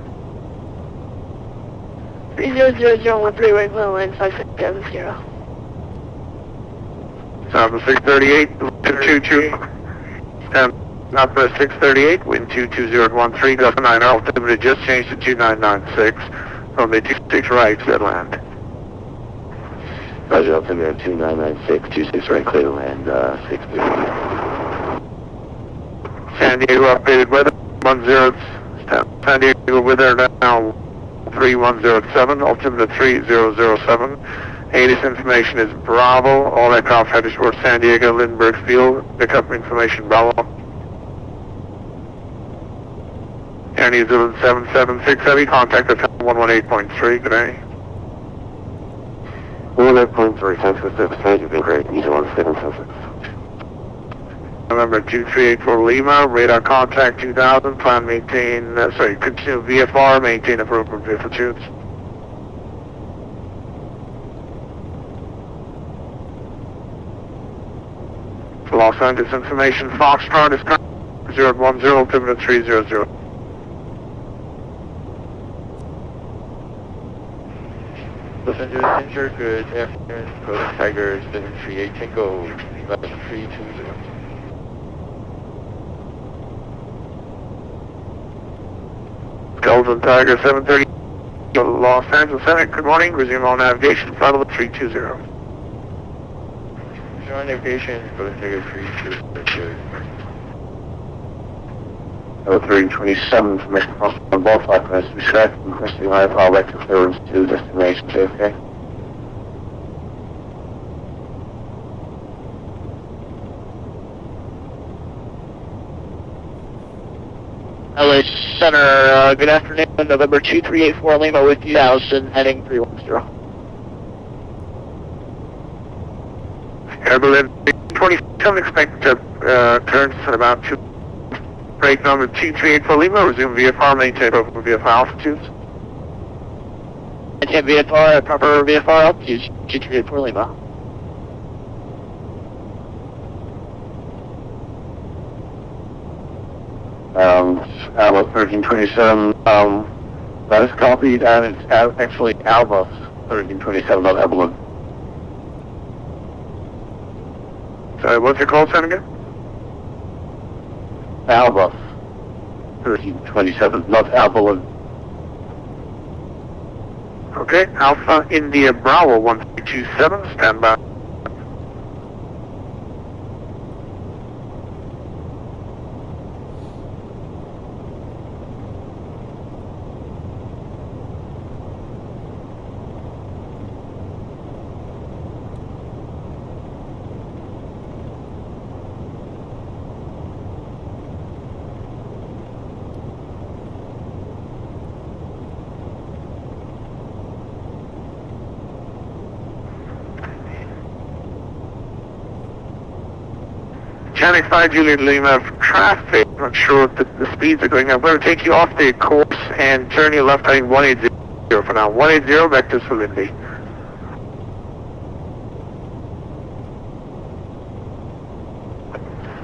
3000, 13 right, clear land, 560 Echo Sierra. Number 638, wind 22, number 638, wind 220 at 13, Delta 9, altimeter just changed to 2996, from the 26 right, clear land. Roger, altimeter 2996, 26 right, clear to land, 630. San Diego updated weather, 10, San Diego weather now 3107, altimeter 3007, Hey, this information is Bravo. All aircraft headed towards San Diego, Lindbergh Field. Pick up information Bravo. Air New Zealand 776 Heavy, contact at 118.3, good day. 118.3, thanks for the service, you've been great, New Zealand 776. November 2384 Lima, radar contact 2000, plan maintain, continue VFR, maintain appropriate altitudes. Los Angeles information, Foxtrot is current 010, altimeter 300. Los Angeles injured, good afternoon, Golden Tiger 738 Tango, 320. Golden Tiger 730, Los Angeles Senate, good morning, resume all navigation, flight level 320. Resume navigation, Golden Tiger 320. 327 from on both flight plans to be set, requesting high power vector clearance to destination JFK. LA Center, good afternoon, November 2384 Lima with you, Allison, heading 310. Air Berlin 27, expect turns at about 2. Break number 2384 Lima, resume VFR, maintain proper VFR altitudes. Maintain VFR at proper VFR altitudes, 2384 Lima. Alba 1327, that is copied, and it's actually Alba 1327, not Evelyn. Sorry, what's your call sign again? Alba 1327, not Evelyn. Okay, Alpha India Bravo 1327, stand by. Mechanic 5 Juliet Lima, traffic, not sure that the speeds are going up. I'm going to take you off the course and turn you left heading 180 for now. 180 back to Salindy.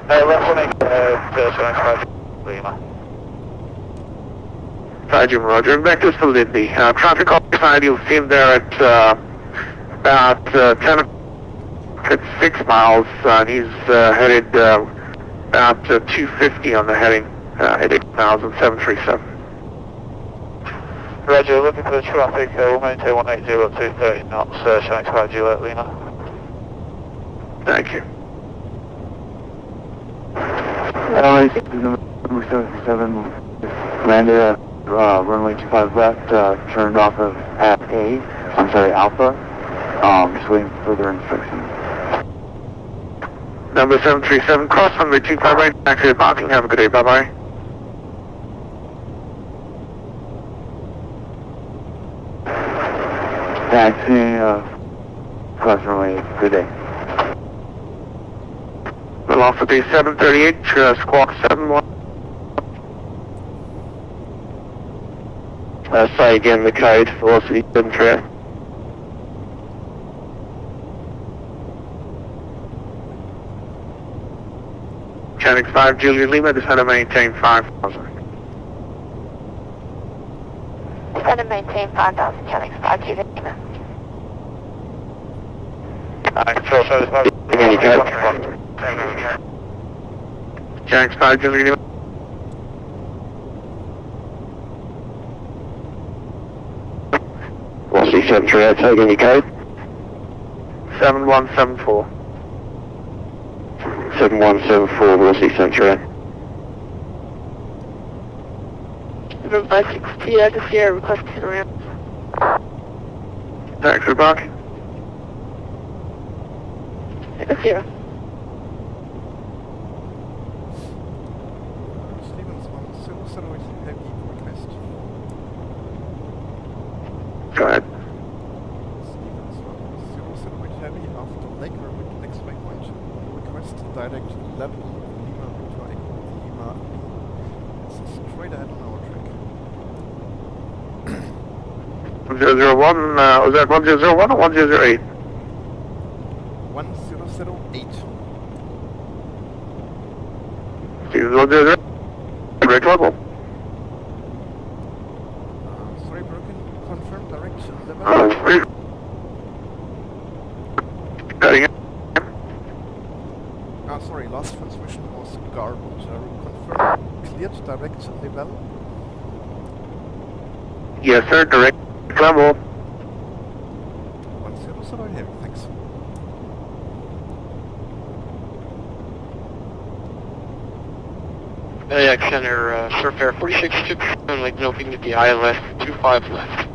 Left 180, Lima. 5 Jim Roger, and back to Salindy. Traffic on the side, you'll see him there at about 10 at 6 miles, and he's headed about 250 on the heading at 8,737. Roger, looking for the traffic, we'll maintain 180 at 230 knots, Shanghai 5 Juliet Lima. Thank you. LA number 77, landed at runway 25 left, turned off of Alpha, just waiting for further instructions. Number 737, cross runway 25 right, taxi parking, have a good day, bye-bye. Taxi, cross runway, good day. Velocity 738, squawk 71. Say again the code, velocity 738. Mechanic 5 Juliet Lima, descend to maintain 5,000. Descend to maintain 5,000, Mechanic 5 Juliet Lima. Control service, again, you code. Mechanic 5 Juliet Lima. Velocity 738, say again, you code. 7174. 7174, velocity 738. 756 Sierra, request turn around. Taxi parking. Echo 0. Stevens 108 heavy request. Go ahead. Stevens 108 heavy after Lake Road, next waypoint. Request direct level Lima Victor Echo Lima. It's straight ahead on our track. 1001, was that 1001 or 1008? 1008. Stevens 100, direct level. Sorry, broken. Confirm direct level. Cutting it. Sorry, last transmission was garbled. Confirm cleared direct level. Yes, sir, direct level. 107 heavy, thanks. LAX Center, Surfair 46, like noting at the ILS 25 left.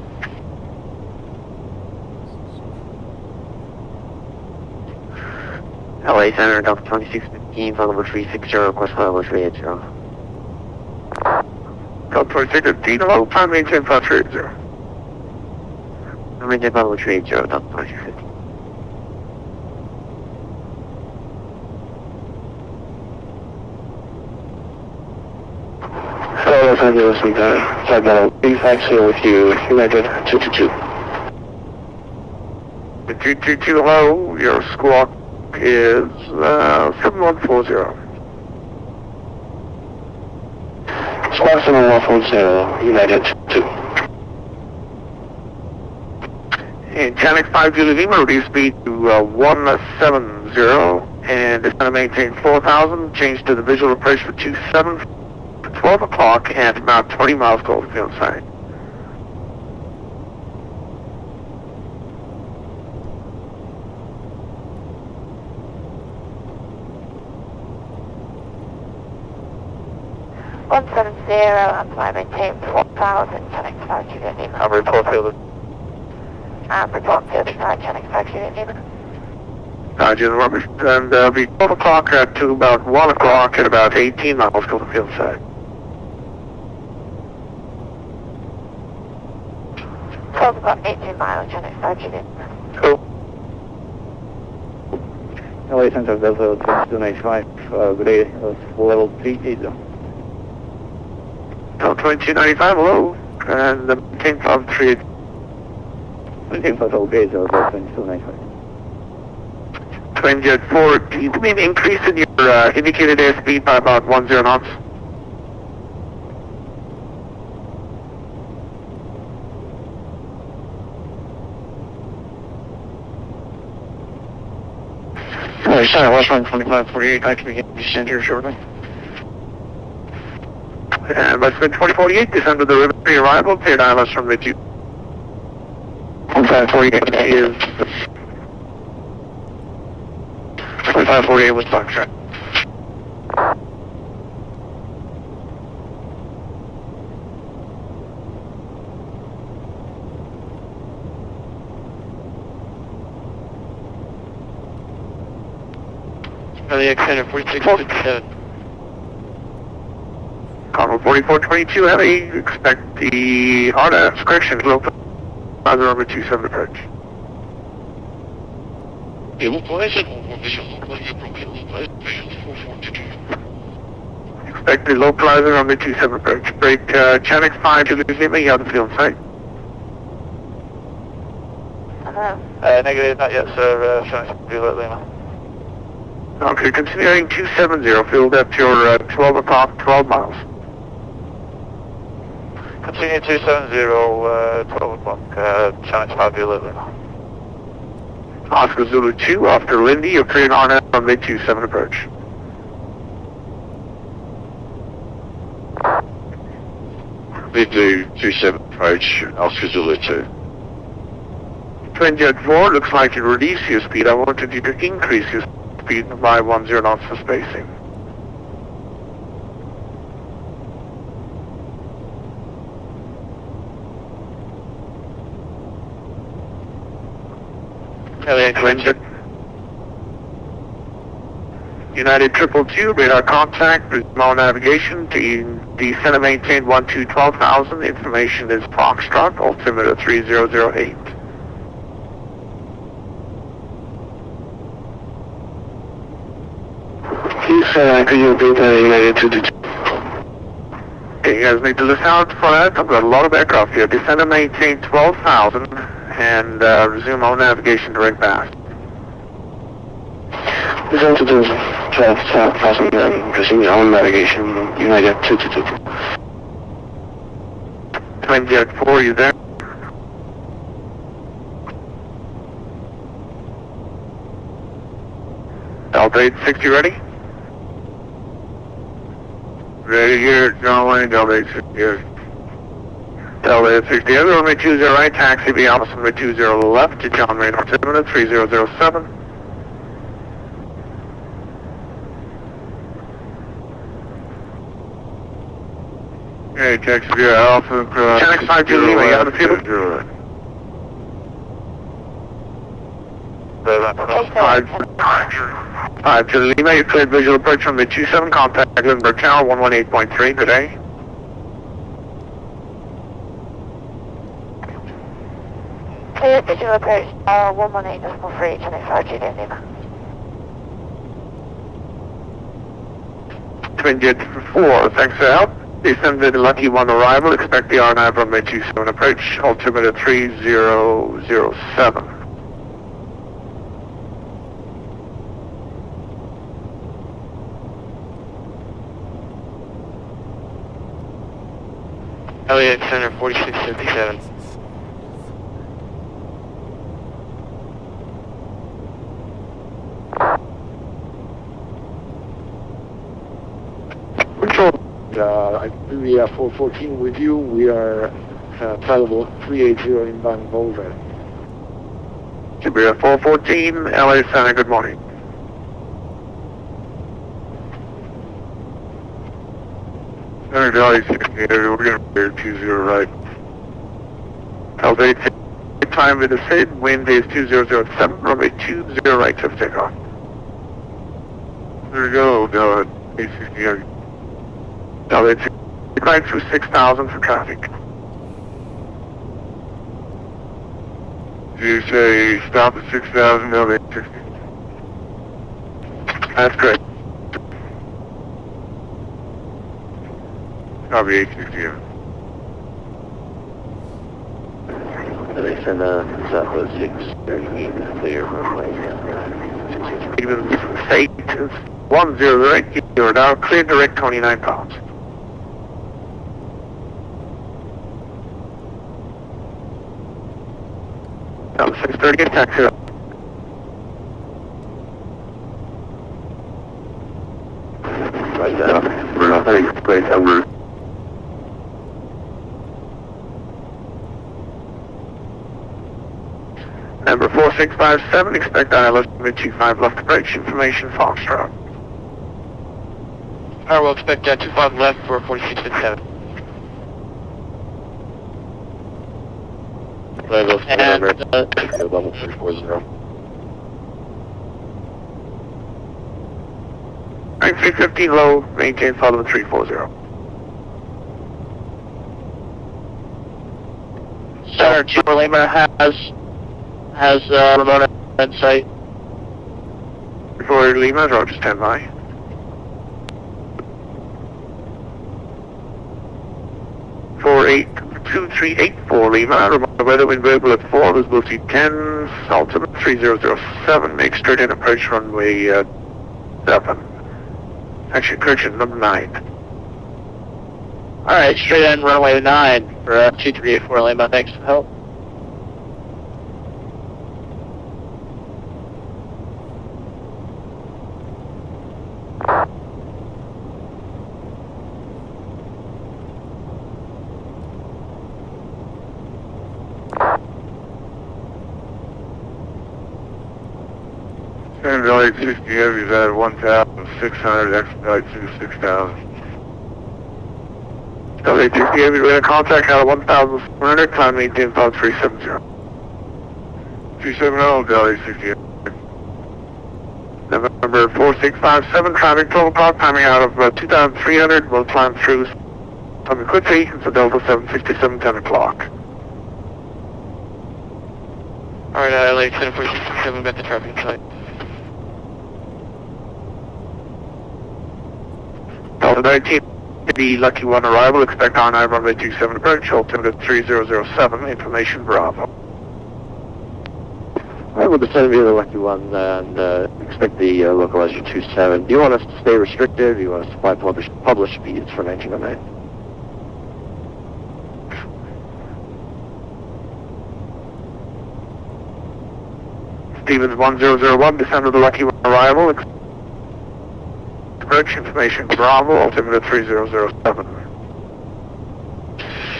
LA Center, Delta 2615, phone number 360, request phone number 380. Delta 2615, hello, time maintain 530. Time maintain phone number 380, Delta 2615. Hello, Los Angeles, we got Fax here with you, United 222. 222, hello, your squawk is 7140. Squawk 7140, United 2. And Channel 5 Julie Lima, reduce speed to 170, and it's going to maintain 4,000, change to the visual approach for 27, 12 o'clock, and about 20 miles close to the outside. I'm flying maintain 4,000, Channel 5 Juliet Lima. I'm report field. Report field 9, Channel 5 Juliet Lima. Roger, Robert, and be 12 o'clock to about 1 o'clock at about 18 miles close to the field side. 12 o'clock, 18 miles, Channel 5 Juliet Lima. Cool. LA Center Delta 2295, good day, level 380. Delta 2295, hello, and the maintain 538. Maintain plus okay, so Delta 2295. Twin Jet 4, can you maybe increase in your indicated airspeed by about 10 knots? Alright, sorry, West Line 2548, I can begin descent here shortly. And West Line 2048, descend to the river pre-arrival, cleared ILS from the 2548 is 2548 with Foxtrot. LAX Center 4657. Convo 4422 Heavy, expect the RDAS correction local either over 27 approach. Expect the localizer on the 27 approach. Break Channel 5 to Lima, you have the field site. Negative, not yet, sir. Channel 5 Lima. Okay, continuing 270, field up to your 12 o'clock, 12 miles. Continue 270, 12 o'clock, Channel 5 Lima. Oscar Zulu 2, after Lindy, you're clearing on out on mid 27 approach. Mid 27 approach, Oscar Zulu 2. Twin Jet 4, looks like you reduced your speed. I wanted you to increase your speed by 10 knots for spacing. Twin Jet United 222, radar contact, resume all navigation, descend and maintain 12,000. Information is Foxtrot, altimeter 3008. Could you repeat that, United 222? Okay, you guys need to listen out for that. I've got a lot of aircraft here. Descend and maintain 12,000 and resume all navigation direct past. Descend to 12,000 and resume all navigation, United 222. Twin Jet 4, you there? Delta 860 ready? Ready here, John Wayne, Delta 860 here. Delta 860, runway 20 right, taxi via opposite runway 20 left to John Wayne, altimeter 3007. Okay, taxi via Alpha, cross. 10X5 Julie, you out of the field? Five Julie Lima, you cleared visual approach from the 27, contact Lindbergh Tower 118.3, good day. Clear visual approach, 118.3, 10X5 Julie Lima. Twin Jet 4, thanks for help. Descended Lucky 1 arrival, expect the R9 runway 27 approach, altimeter 3007. Elliott Center 4657. Control, we are 414 with you. We are flight 380 inbound Boulder. Shibuya 414, LA Center, good morning. Center Delhi 68, we're going to clear 20 right. Delta 8, time with the SID, wind is 2007, runway 20 right to takeoff. There we go, Delta 868. Delta 8, right through 6,000 for traffic. Did you say stop at 6,000, Delta 860? That's correct. Copy 860. They send Southwest 638, clear runway. Even state 108, you're now clear direct 29 pounds. Down to 630, taxi up. Right down. We're not having a place over. Number 4657, expect ILS mid-25 left approach, information Foxtrot. Alright, we'll expect 25 left for 4657. Level 340. Right, 315 low, maintain follow 340. Center 2 Lima has remote in sight. Before Lima, Roger, stand by. Four 2384 Lima, remote weather wind variable at 4, visibility 10, altimeter 3007, make straight in approach runway 7. Actually, correction, number 9. Alright, straight in runway 9 for 2384 Lima, thanks for the help. San Delhi 60 Heavy's at 1,600, expedite to 6,000. Delhi 60 Heavy, radar contact out of 1,400, time maintain about 370. 370, Delhi 60 Heavy. November 4657, traffic 12 o'clock, timing out of 2300, we'll climb through something quickly, it's a Delta 767, 10 o'clock. Alright, LA 1047, got the traffic in sight. Delta 19, the Lucky 1 arrival, expect on runway 27 approach, altimeter 3007, information Bravo. Alright, we'll descend via the Lucky 1 and expect the localizer 27. Do you want us to stay restricted? Do you want us to fly published speeds for 1909? Stevens 1001, descend to the Lucky 1 arrival, approach, information Bravo, altimeter 3007.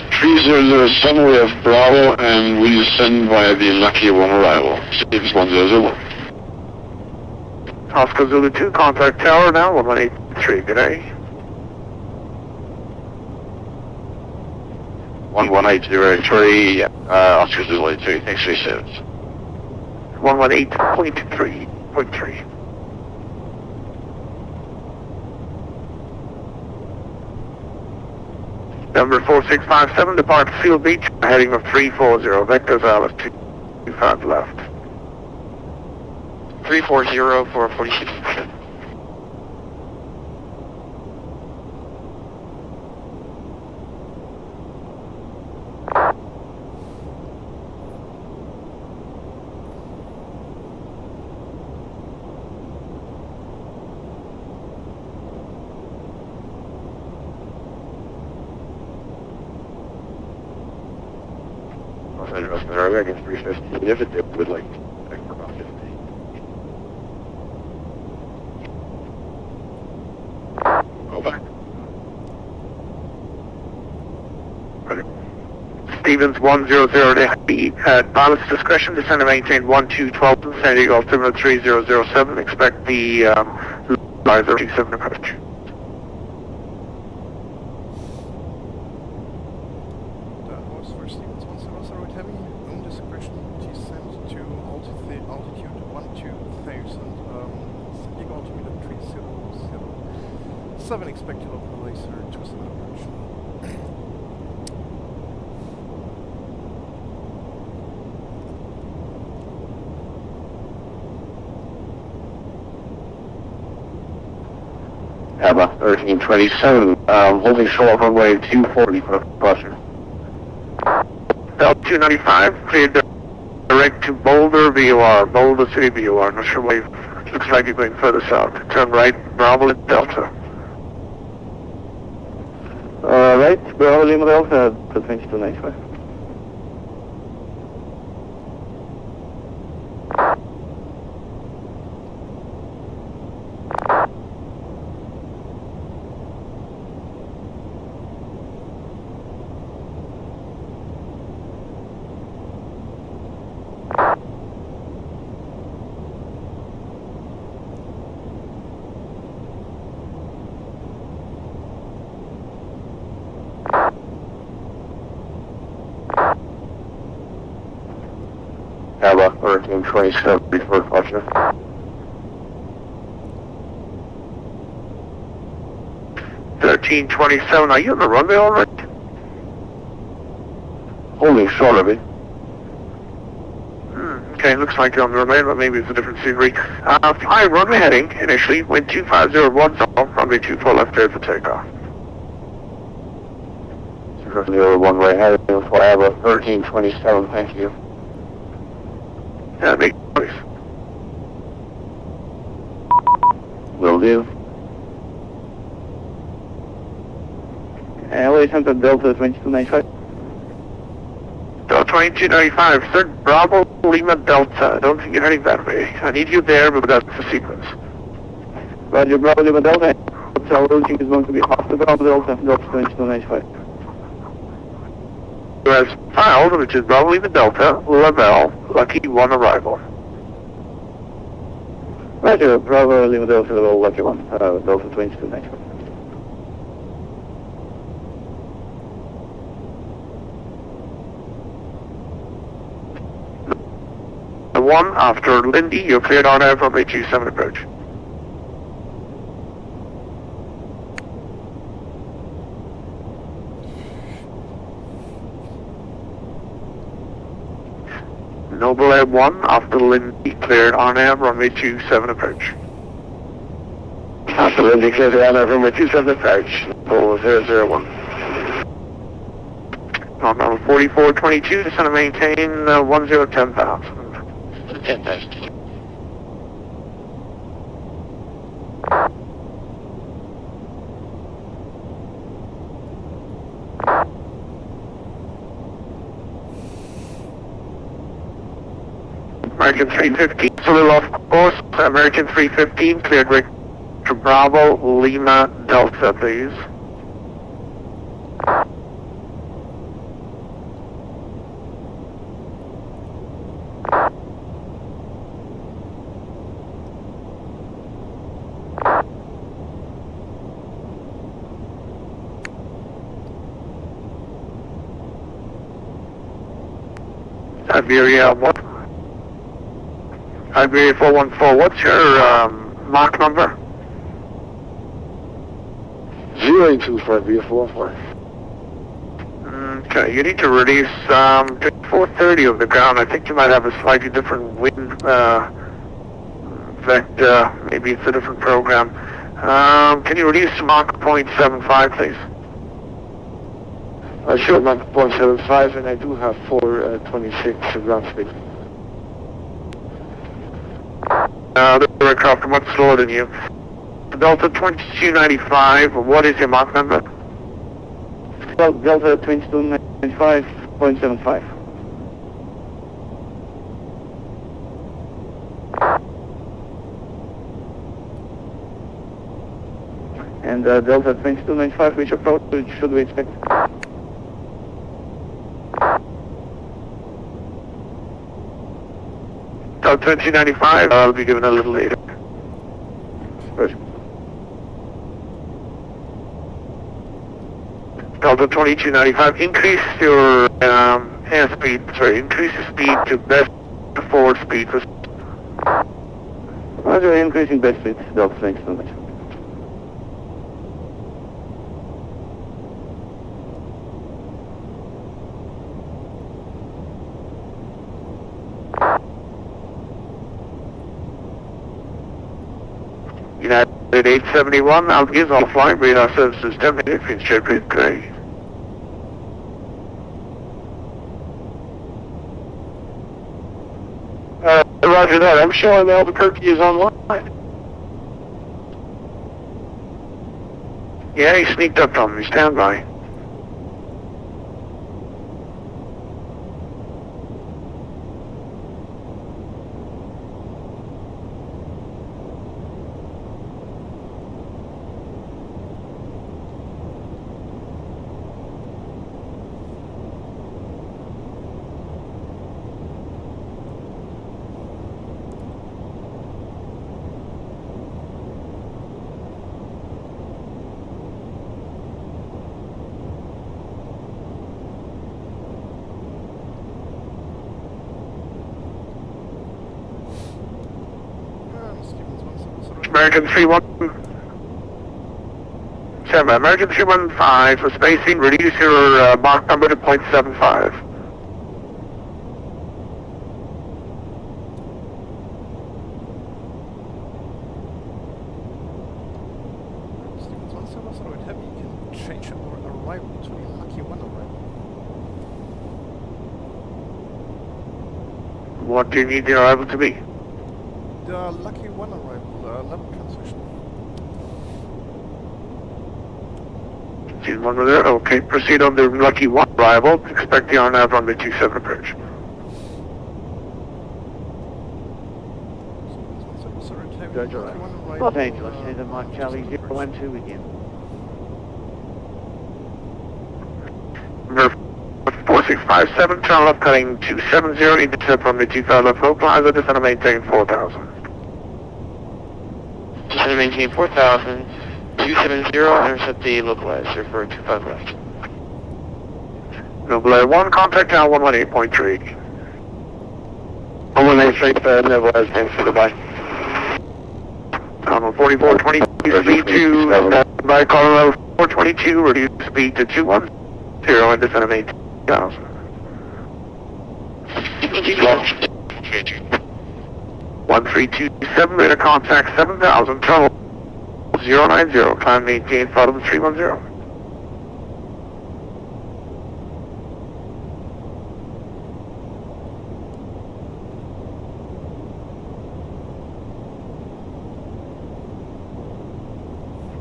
3007, we have Bravo, and we descend via the Lucky 1 arrival. Stevens 1001. Oscar Zulu 2, contact tower now, 1183, good day. 11803, Oscar Zulu 2, thanks for your service. 118.3.3. Number 4657, depart Seal Beach, heading of 340, vectors Alice 225 left. 340 for 46%. I guess 350, if it would like for about 50. Go back. Ready. Stevens 100 at pilot's discretion, descend and maintain 1212, San Diego altimeter 3007, expect the localizer 27 approach. That was for Stevens 100 Heavy, own discretion, descend to altitude 12,000, San Diego altimeter 3007, expect your localizer 27 approach. Abba 1327, holding short of runway 240 for departure. Bell 295, cleared direct to Boulder VOR, Boulder City VOR, not sure why, looks like you're going further south. Turn right, Bravo and Delta. Right, Bravo Lima Delta, 2295. Abba 1327, before departure. 1327, are you on the runway already? Holding short of it. Okay, looks like you're on the runway, but maybe it's a different scenery. Fly runway heading, initially, wind 2501 off, runway 24 left cleared for takeoff. 0-1 heading for Abba 1327, thank you. Yeah, make noise. Will do. LA Center Delta 2295. Delta 2295, third Bravo Lima Delta. I don't think you're heading that way. I need you there, but that's the sequence. Roger, Bravo Lima Delta. Hotel routing is going to be off the Bravo Delta, Delta 2295. As filed, which is Bravo Lima Delta, Lavelle, Lucky 1 arrival. Roger, Bravo Lima Delta, Lucky 1, Delta 2295. The 1 after Lindy, you're cleared on air from HU7 approach. Noble Air 1 after Lindy cleared on air, runway 27 approach. After Lindy cleared on air, runway 27 approach. Noble 001. On number 4422, descend and maintain 10,000. 10,000. American 315, so little off course. American 315, cleared Victor Bravo, Lima, Delta, please. Iberia, what? Iberia 414, what's your Mach number? 025 Iberia 414. Okay, you need to release 430 of the ground. I think you might have a slightly different wind vector. Maybe it's a different program. Can you release Mach 0.75, please? Sure, Mach 0.75, and I do have 426 ground speed. The aircraft are much slower than you. Delta 2295, what is your Mach number? Well, Delta 2295.75. And Delta 2295, which approach should we expect? Delta 2295, I'll be given a little later. Good. Delta 2295, increase your airspeed, increase your speed to best forward speed. Roger, increasing best speed, Delta 2295. United 871, I'll begin all flight, radar services terminated, Prince Jeffrey, Gray. Roger that, I'm showing Albuquerque is online. Yeah, he sneaked up on me, stand by. American 317, American 315 for spacing, reduce your Mach number to 0.75. Stevens 1708 Heavy, you can change your arrival to the Lucky 1 arrival. What do you need the arrival to be? The Lucky 1 arrival, level transition. One with there. Okay, proceed on the Lucky 1 arrival. Expect the RNAV runway 27 approach. Los Angeles, head to Mach Charlie 012 again. Number 4657, turn left cutting 270, intercept runway 25 left, low plaza, descend and maintain 4,000. Descend and maintain 4,000, 270, intercept the localizer for 25 left. Noble Air 1, contact now 118.3. 118, nebulizer, thanks for the bye. Down on 4420, speed to, by Colorado 422, reduce speed to 210, and descend and maintain 1,000. 1327, radar contact 7000, tunnel 090, climb maintain, follow the 310.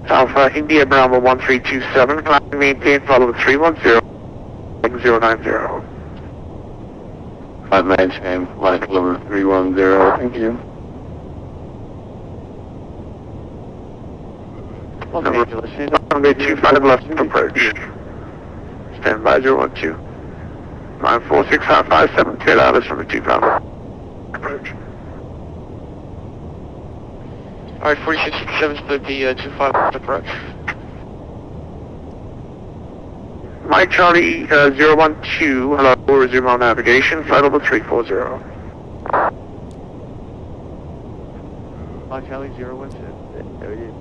Alpha India Bravo 1327, climb maintain, follow the 310, 090. Climb maintain, flight level 310, thank you. Number 25 left approach. Stand by 012. 94657, cleared out from the 25 approach. Alright, 4667 split the 25 left approach. Mike Charlie 012, hello, resume on navigation, flight level 340. Mike Charlie 012, there it is.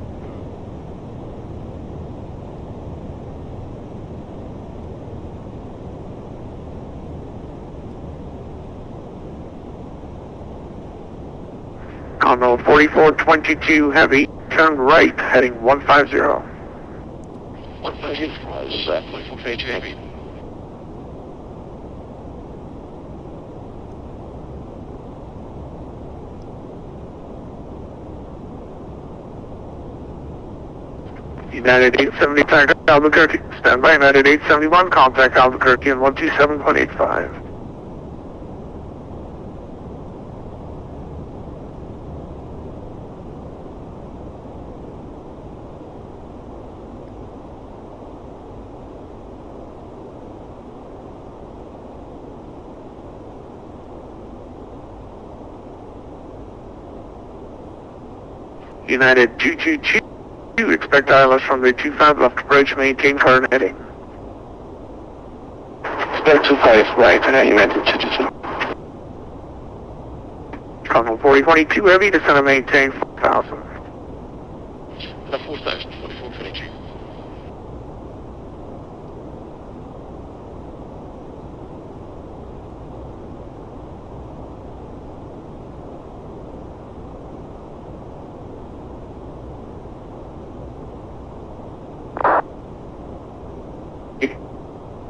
Conroe 4422 heavy, turn right, heading 150. 150, 4422 heavy. United 870 contact Albuquerque, stand by United 871, contact Albuquerque on 127.85. United 222, expect ILS from the 25 left approach, maintain current heading. Expect 25 right, and United 222. Conroe 4022 heavy, descend and maintain 4000. 4000, 4422.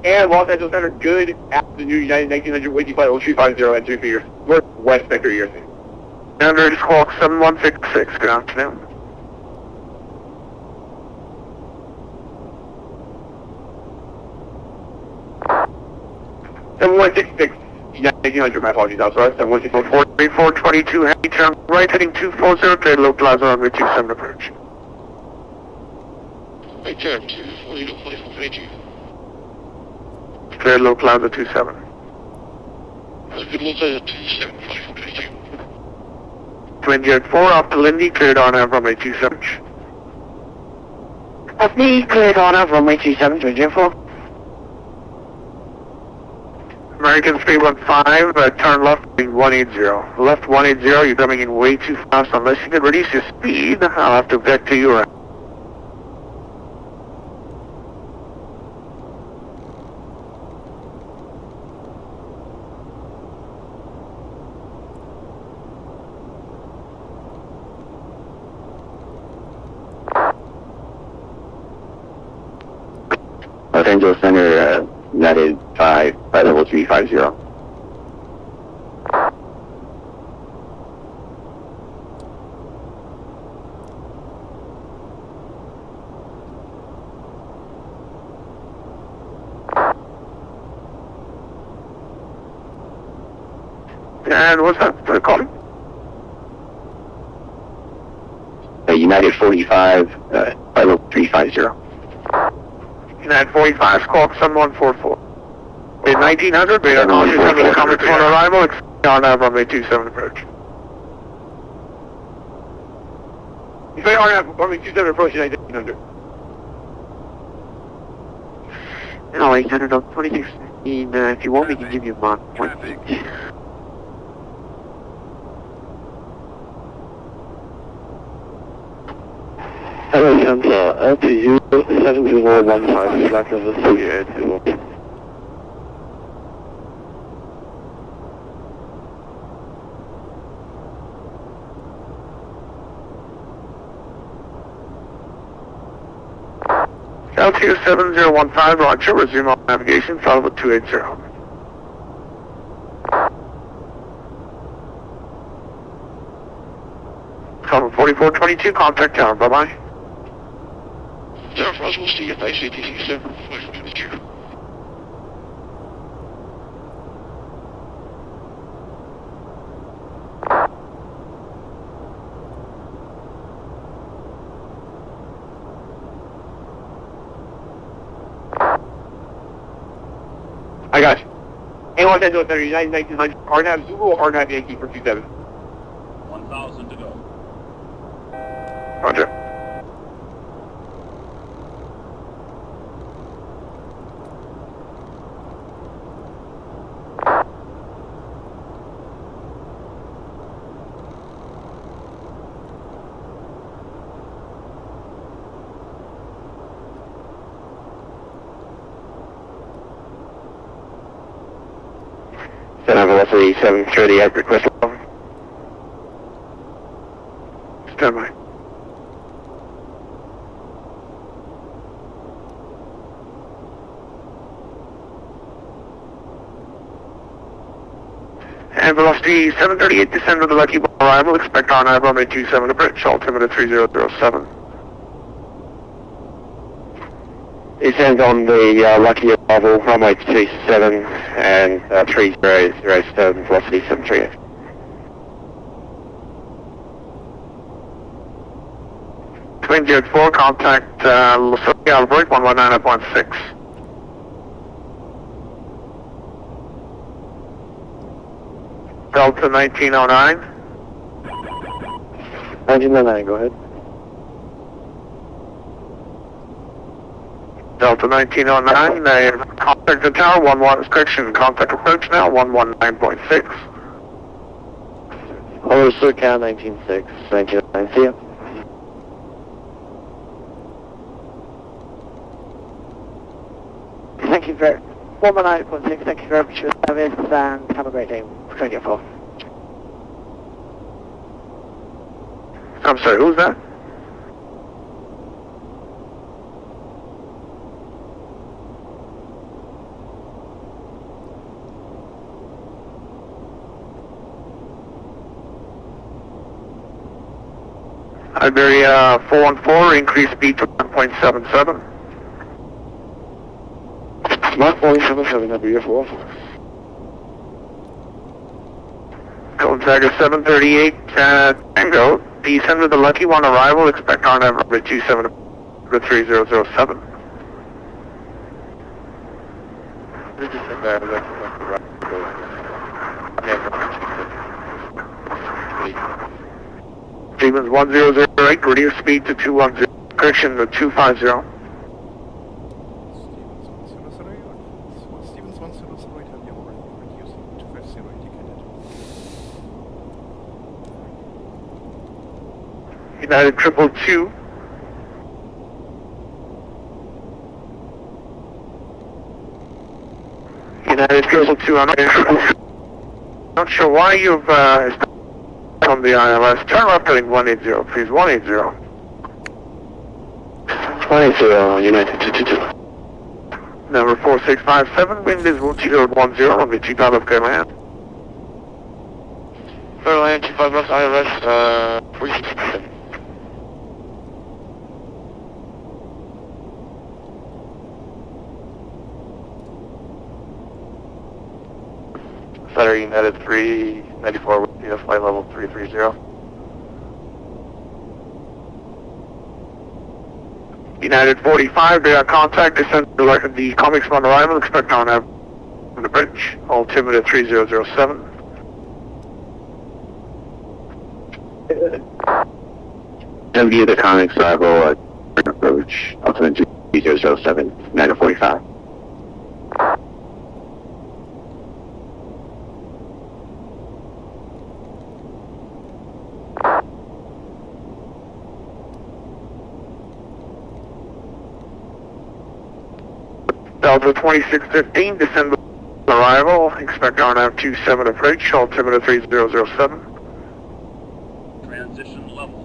And Los Angeles Center, good afternoon, United 1900, waiting flight 0250 at 2 for West Vector ERC. Standard Squawk 7166, good afternoon. United 1900, my apologies, I'm sorry, 7164422, heavy turn right, heading 240, cleared low plaza runway 27 approach. Right turn, 240, 4422. Clear low plaza 27. Good low plaza 27, 4422. Twin Jet 4 off to Lindy, cleared on runway 27. Of me, cleared on runway 27, Twin Jet 4. American 315, turn left 180. Left 180, you're coming in way too fast. Unless you can reduce your speed, I'll have to vet to you. Los Angeles Center, United 5, flight level 350. And what's that calling? United 45, flight level 350. United 45, squawk 7144. In 1900, radar caution under the common on arrival, on runway 27 approach. You say on runway 27 approach, United 1900. No, 800 on 2615, if you want we can give you a Mach 1. Hello, Santa, LTU 7015, flight level 380. 27015, roger, resume all navigation, follow with 280. Follow 4422, contact tower, bye-bye. Yeah, Roswell, see you at ICTC 7. I got you. A1 10 to 30, 1900, hard have Zulu or hard have Yankee for 27. 1,000 to go. Roger. Center velocity 730 at request level. Stand by. And velocity 738, descend with the Lucky Ball arrival, expect on runway 27 approach, altimeter 3007. Descend on the Lucky arrival, runway 27 and 3007, velocity 738. Twin Jet 4, contact Lusoki Albrecht 119.6. Delta 1909. 1909, go ahead. Delta 1909, contact the tower, 11, correction, contact approach now, 119.6. Hello, SoCal 196, 1909, see ya. Thank you very 119.6, thank you very much for your service and have a great day. Train your 4. I'm sorry, who's that? Iberia 414, increase speed to 1.77. Smart 177, Iberia 414. Gonzaga 738, Tango, descend with the Lucky One arrival, expect on number 27 to 3007. This is Siemens 1008, reduce speed to 210, correction to 250. Stevens 1008, have you already reduced 250 indicated? United 222. United 222, I'm not sure why you've on the ILS. Turn left heading 180, please, 180. 180, United 222. Number 4657, wind is 1010, on the 2 of command. Fairline 25 left ILS, 4657. Saturday United 394 with flight level 330. United 45, they are contact, descend to the comics on arrival, expect on the bridge, altimeter 3007. W the comics arrival, approach, altimeter 3007, United 45. Delta 2615, descend arrival, expect RNAV 27 approach, altimeter 3007. Transition level.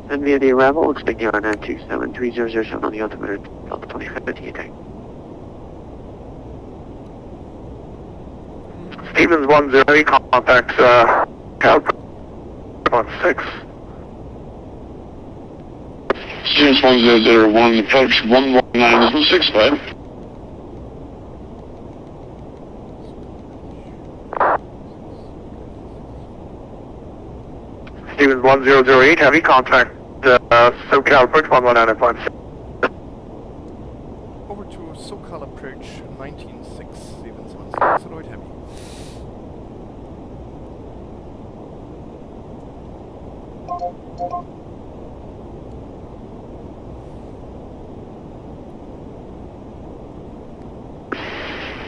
And via the arrival, expect you on 27307 on the altimeter Delta 2050 attack. Stevens 108, contact Calibre 16. Stevens 1001, approach 119.65. Stevens 1008, heavy contact SoCal approach 119.6. Over to SoCal approach 196, Stevens 1008 heavy.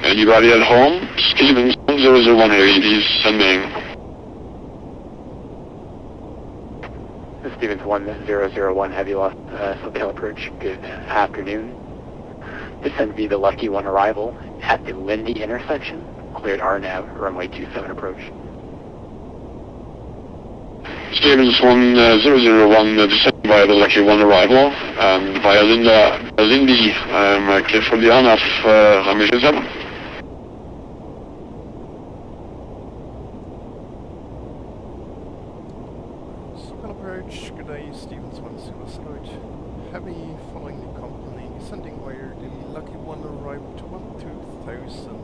Anybody at home? Stevens 1008 is sending. Stevens 1001, heavy lost SoCal approach. Good afternoon. Descend via the Lucky 1 arrival at the Lindy intersection. Cleared RNAV, runway 27 approach. Stevens 1001, descend via the Lucky 1 arrival, via Lindy, clear for the RNAV, runway 27. SoCal approach, good day, Stevens 1008 heavy, following the company, descending via the Lucky 1 arrival to 12000.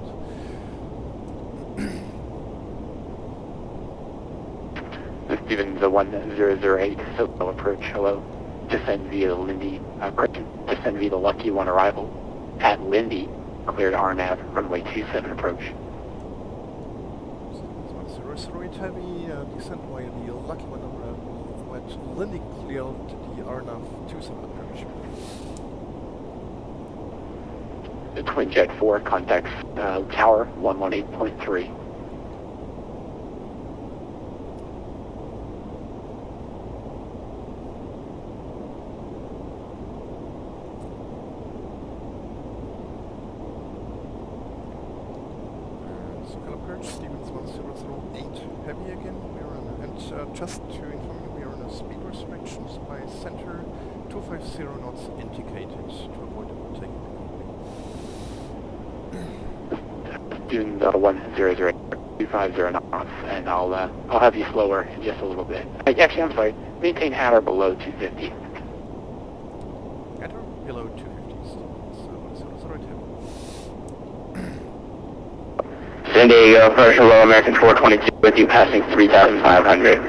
Stevens 1008, SoCal approach, hello. Descend via the Lindy, descend via the Lucky 1 arrival at Lindy, cleared RNAV, runway 27 approach. Stevens 1008 heavy, descend via the Lucky 1 arrival at Lindy, cleared the RNAV 27 approach. The Twin Jet 4 contacts Tower 118.3. SoCal approach, Stevens 1008 heavy again, and just to inform you, we are on a speed restrictions by center 250 knots indicated to avoid overtaking the company. Stevens 1008, 250 knots, and I'll have you slower in just a little bit. Actually, I'm sorry, maintain at or below 250. At or below 250, Stevens 1008 heavy. San Diego, first hello, American 422 with you, passing 3,500.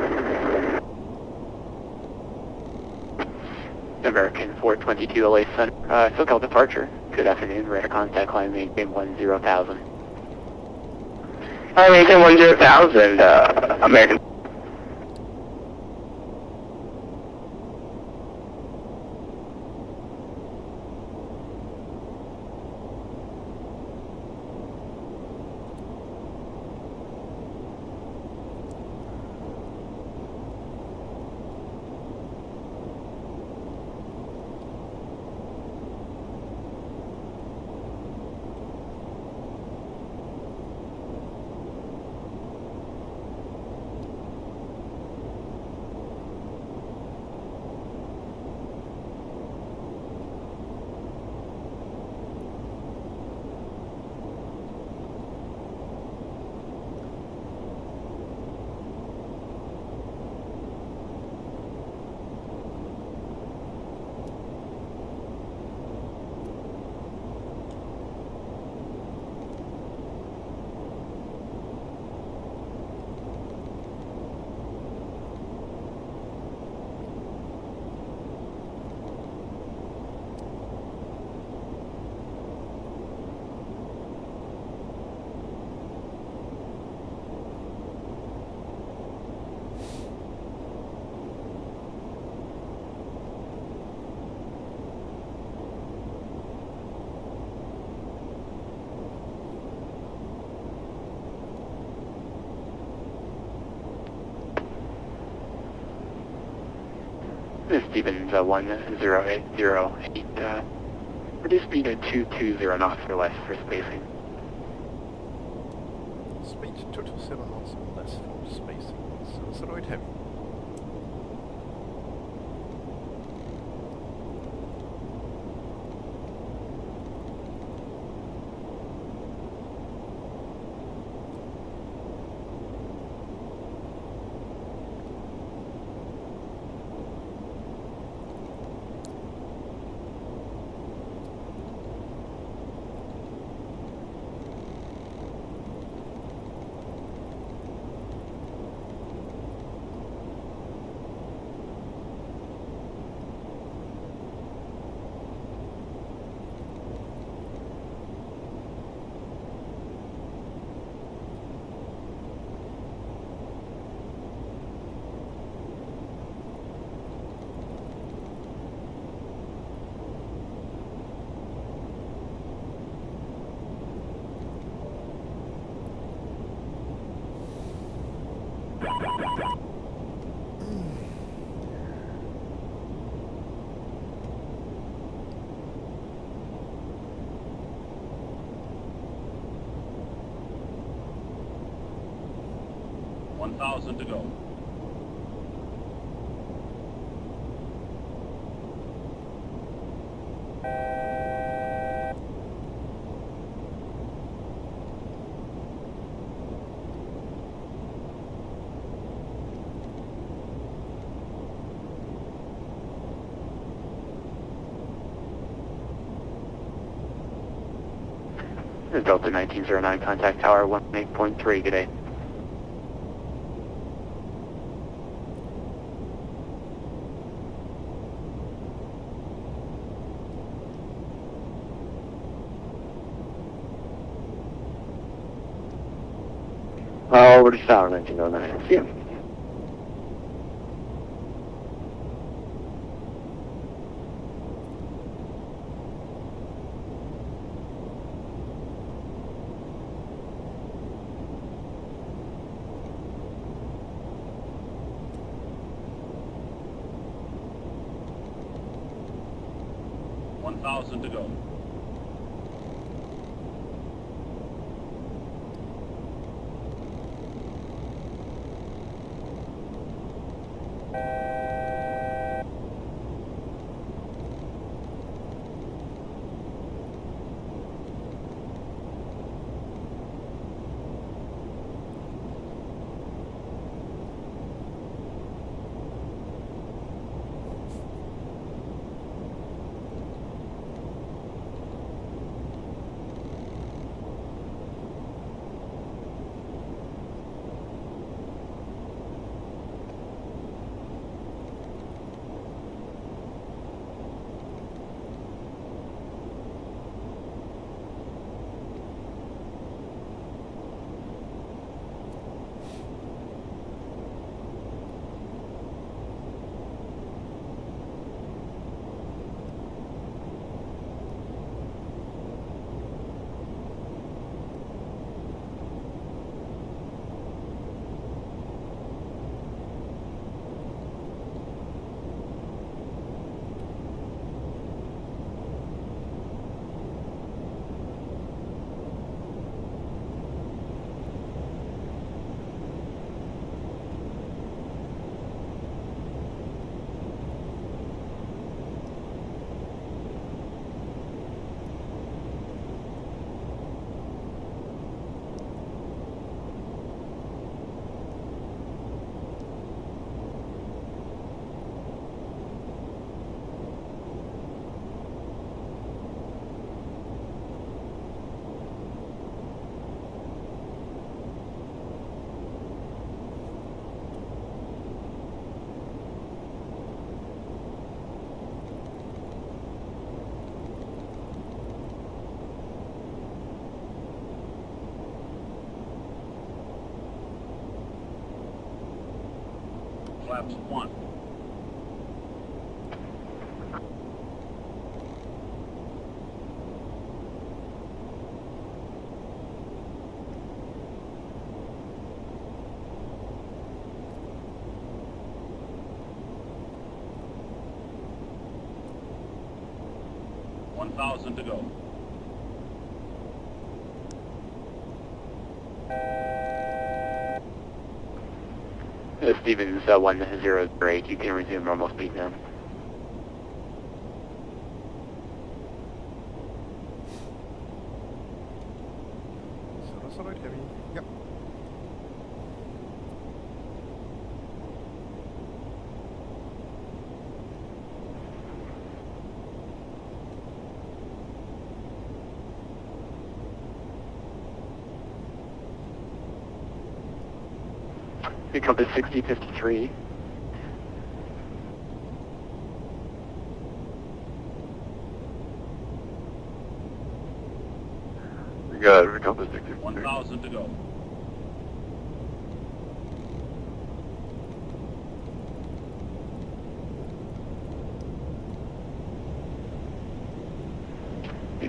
American 422 LA Center, SoCal departure. Good afternoon, radar contact, climb maintain 10,000. Maintain 10,000, American. Stevens 1008, reduce speed to 220 knots or less for spacing. Speed 227 knots or less for spacing. So 08 heavy. $1,000 to go. This is Delta 1909, contact tower 18.3, good day. Over to tower 1909. See ya. $1,000 to go. Flaps 1. $1,000 to go. Stevens 1008, you can resume normal speed now. So right heavy. Yep. Compass 6053. We got it, compass 6053. 1,000 to go.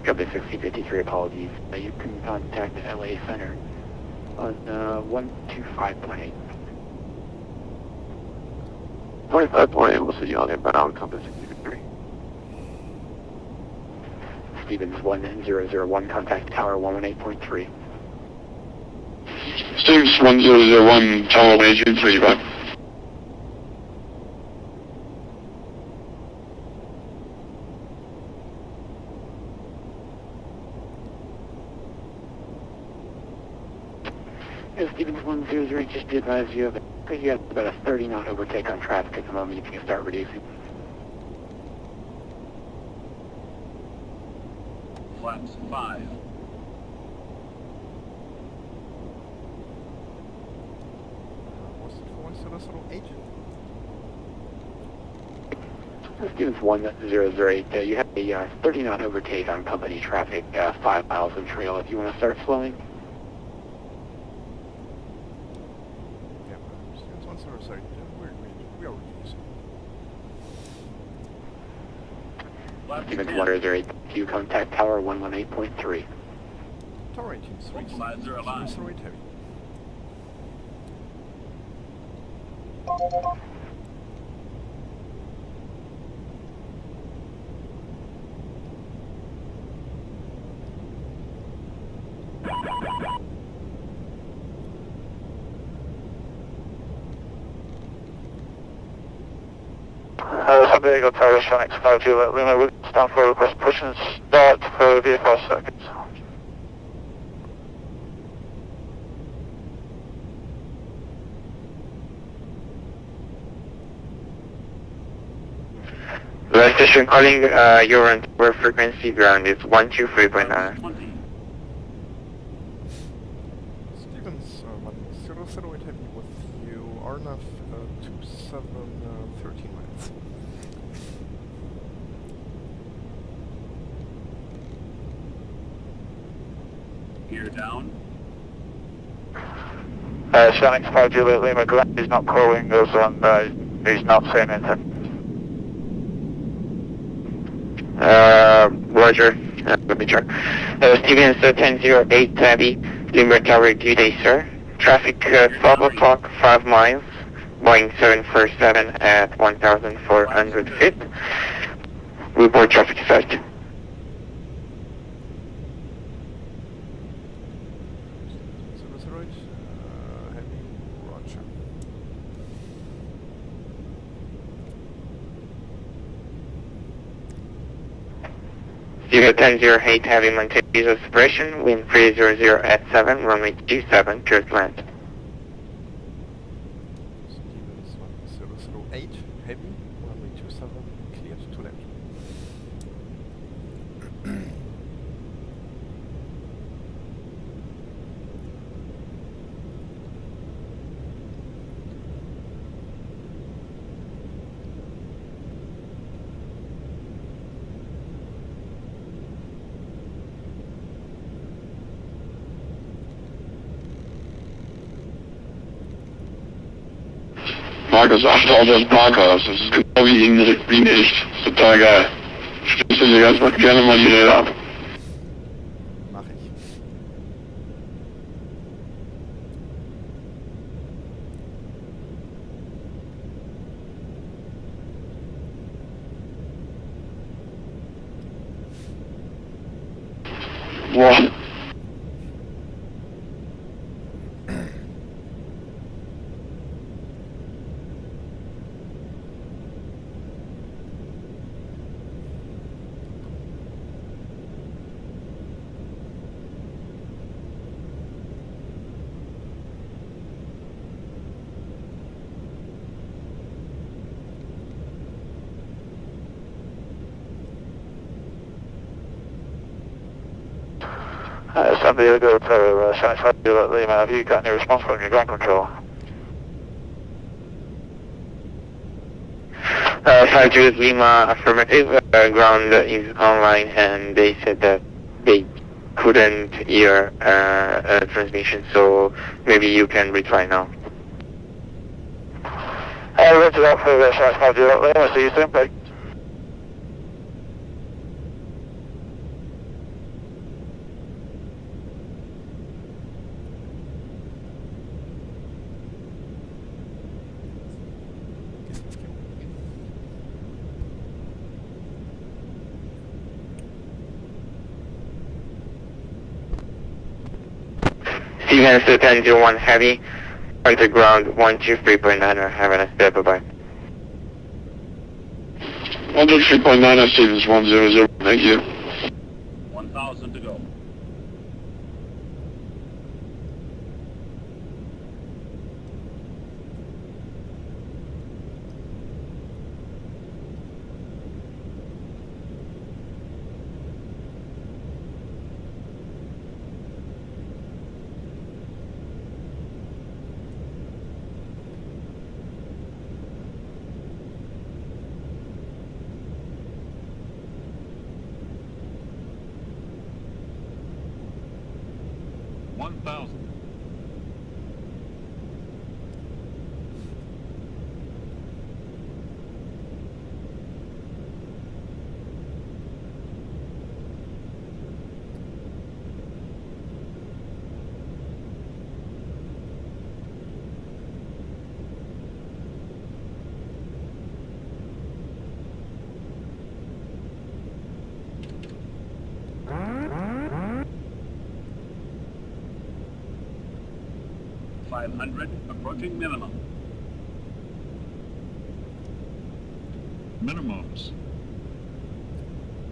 Compass 6053, apologies. You can contact the LA Center on 125.8. 25.8, we'll see you on inbound, compass 63. Stevens 1001, contact tower 118.3. Stevens 1001, tower 118.3. Stevens 100, just to advise you have about a 30 knot overtake on traffic at the moment. You can start reducing. Flaps 5. Was it for 1008? Stevens 1008, you have a 30 knot overtake on company traffic, 5 miles of trail. If you want to start slowing. Yeah, Stevens 1008, we are reducing. Flaps Stevens 10. 108, you contact tower 118.3. Tower 18, 3, Vocalizer alive. 1008 heavy. San Diego Tower, Sonic 52, Lima, we'll stand for request push and start for vehicle seconds. Last station calling, your on tower frequency ground is 123.9. 20. Stevens 1008 heavy with you, RNAV 2713 miles. Gear down. Sonic 52, Lima, ground is not calling us on, he's not saying anything. Roger. Let me check. Stevens 1008 Heavy, Lima Tower, good day, sir. Traffic 12 o'clock, 5 miles, Boeing 747 at 1,400 feet. Report traffic effect. Stevens 1008, heavy, roger. Zero 1008 Heavy, maintain visual separation, wind 300 at 7, runway 27, clear to land. Stevens 1008 heavy, runway 27, cleared to land. Markus, achte auf das Parkhaus. Das ist genau wie in echt. Total geil. Stellst du dir ganz mal gerne mal die Räder ab. Mach ich. Boah. San Diego Tower, Sonic 52 Lima, have you got any response from your ground control? 52 Lima, affirmative, ground is online and they said that they couldn't hear transmission, so maybe you can retry now. Roger that for Sonic 52 Lima, see you soon, bye. Gehst ins Kino. STV1008 heavy, contact ground 123.9, have a nice day, bye-bye. 123.9, Stevens 100, thank you. 1,000 to go. Approaching minimum. Minimums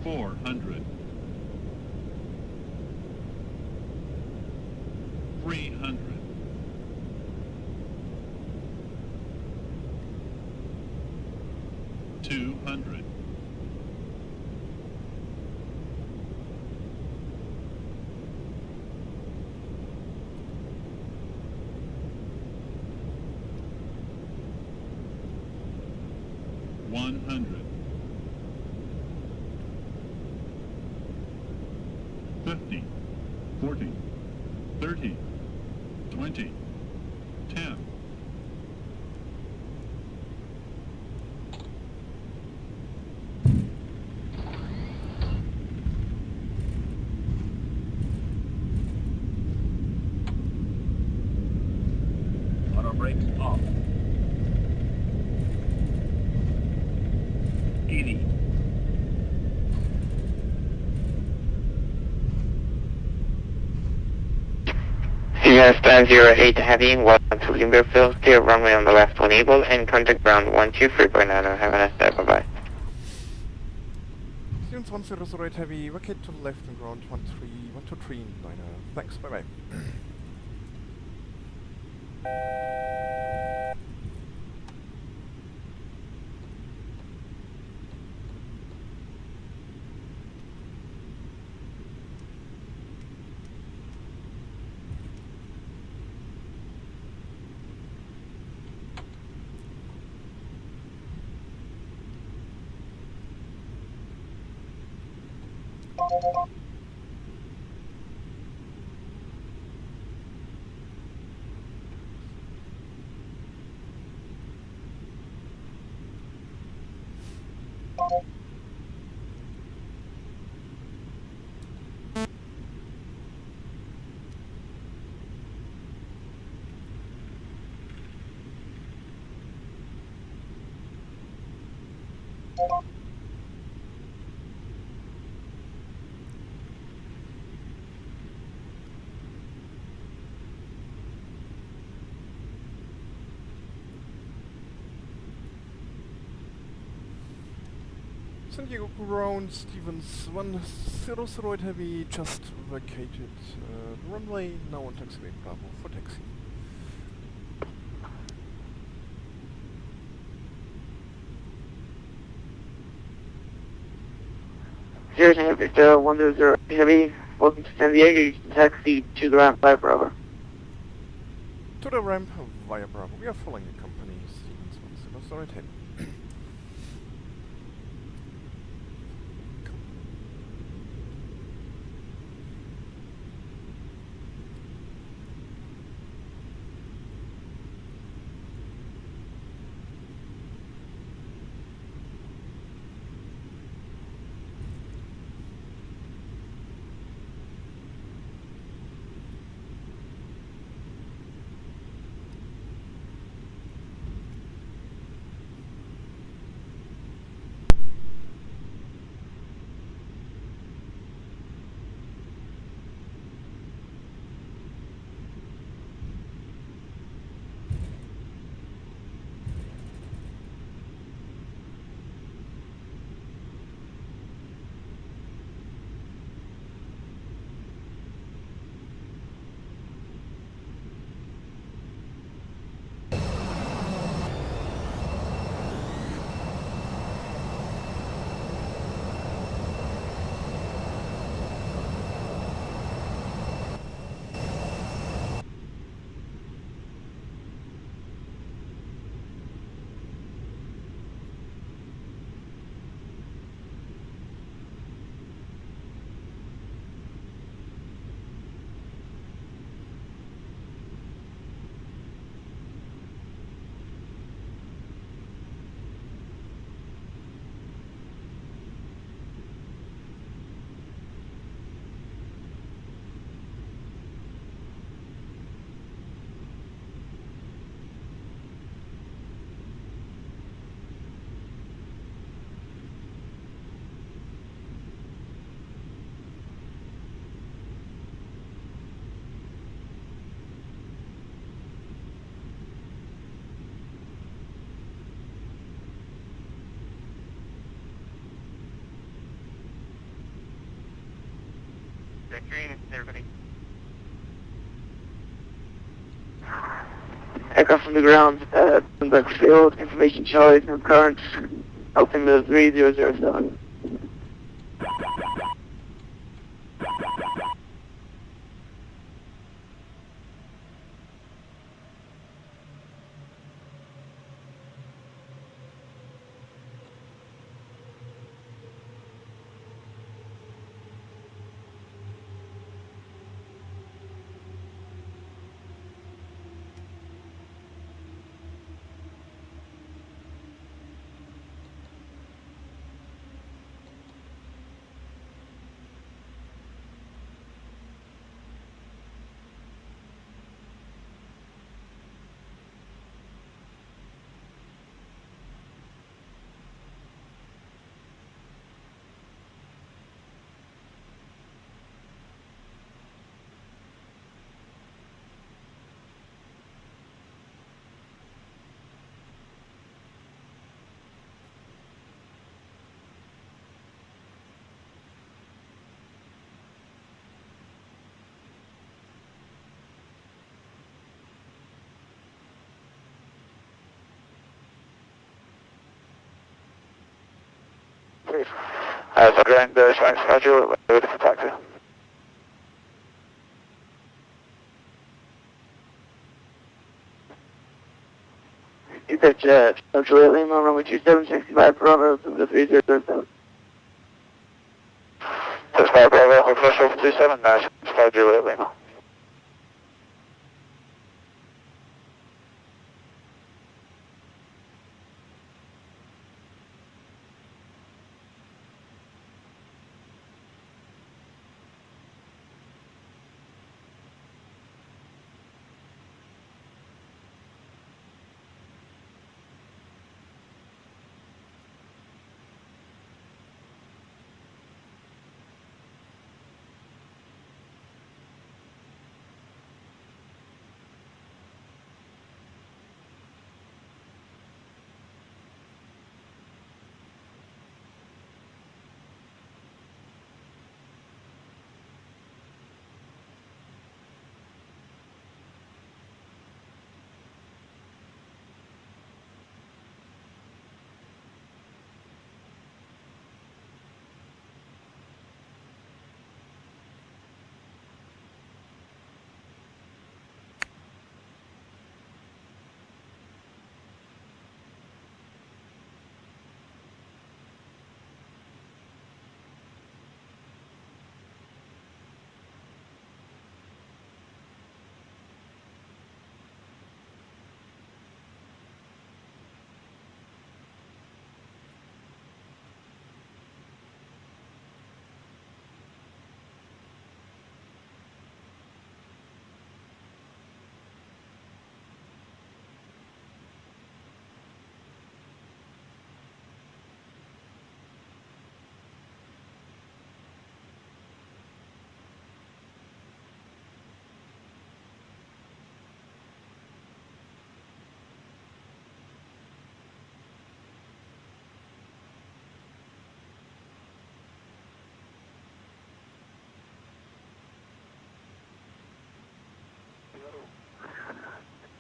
400, 300, 200, 100, 50, 40, 30, 20, 10. Auto brakes off. 80. STV1008 heavy, welcome to Limberfield, clear runway on the left when able, and contact ground 123.9, have a nice day, bye-bye. Students 1008 heavy, vacate to the left and ground 123.9, thanks, bye-bye. San Diego ground, Stevens 100 heavy, just vacated the runway, now on taxiway Bravo for taxi. Here's Victor 100 heavy, welcome to San Diego, you can taxi to the ramp by Bravo. To the ramp via Bravo, we are following the company, Stevens 100 heavy. check green, everybody. Aircraft from the ground, Bloomberg Field, information Charlie, no currents, altimeter 3007. As a grand Chinese schedule, ready for taxi. You said Central Lima, runway 2765, parameters of the 3007. 65 Bravo, we're flush over 27, Sky Juliet Lima.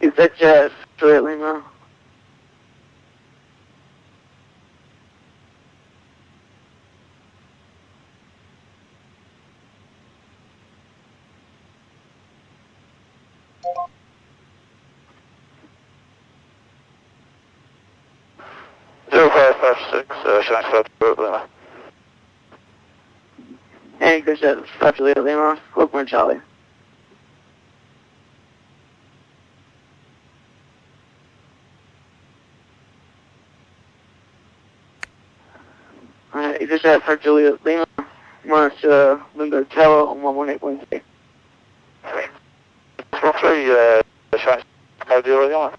You said Central Lima. Zero 0556, Shanghai South Road Lima. Anchor set Central Lima, Oakland Charlie. Alright, you just had for Juliet Lima, minus Lindbergh Tower on 118.3. Roughly, Shanghai South Road Lima.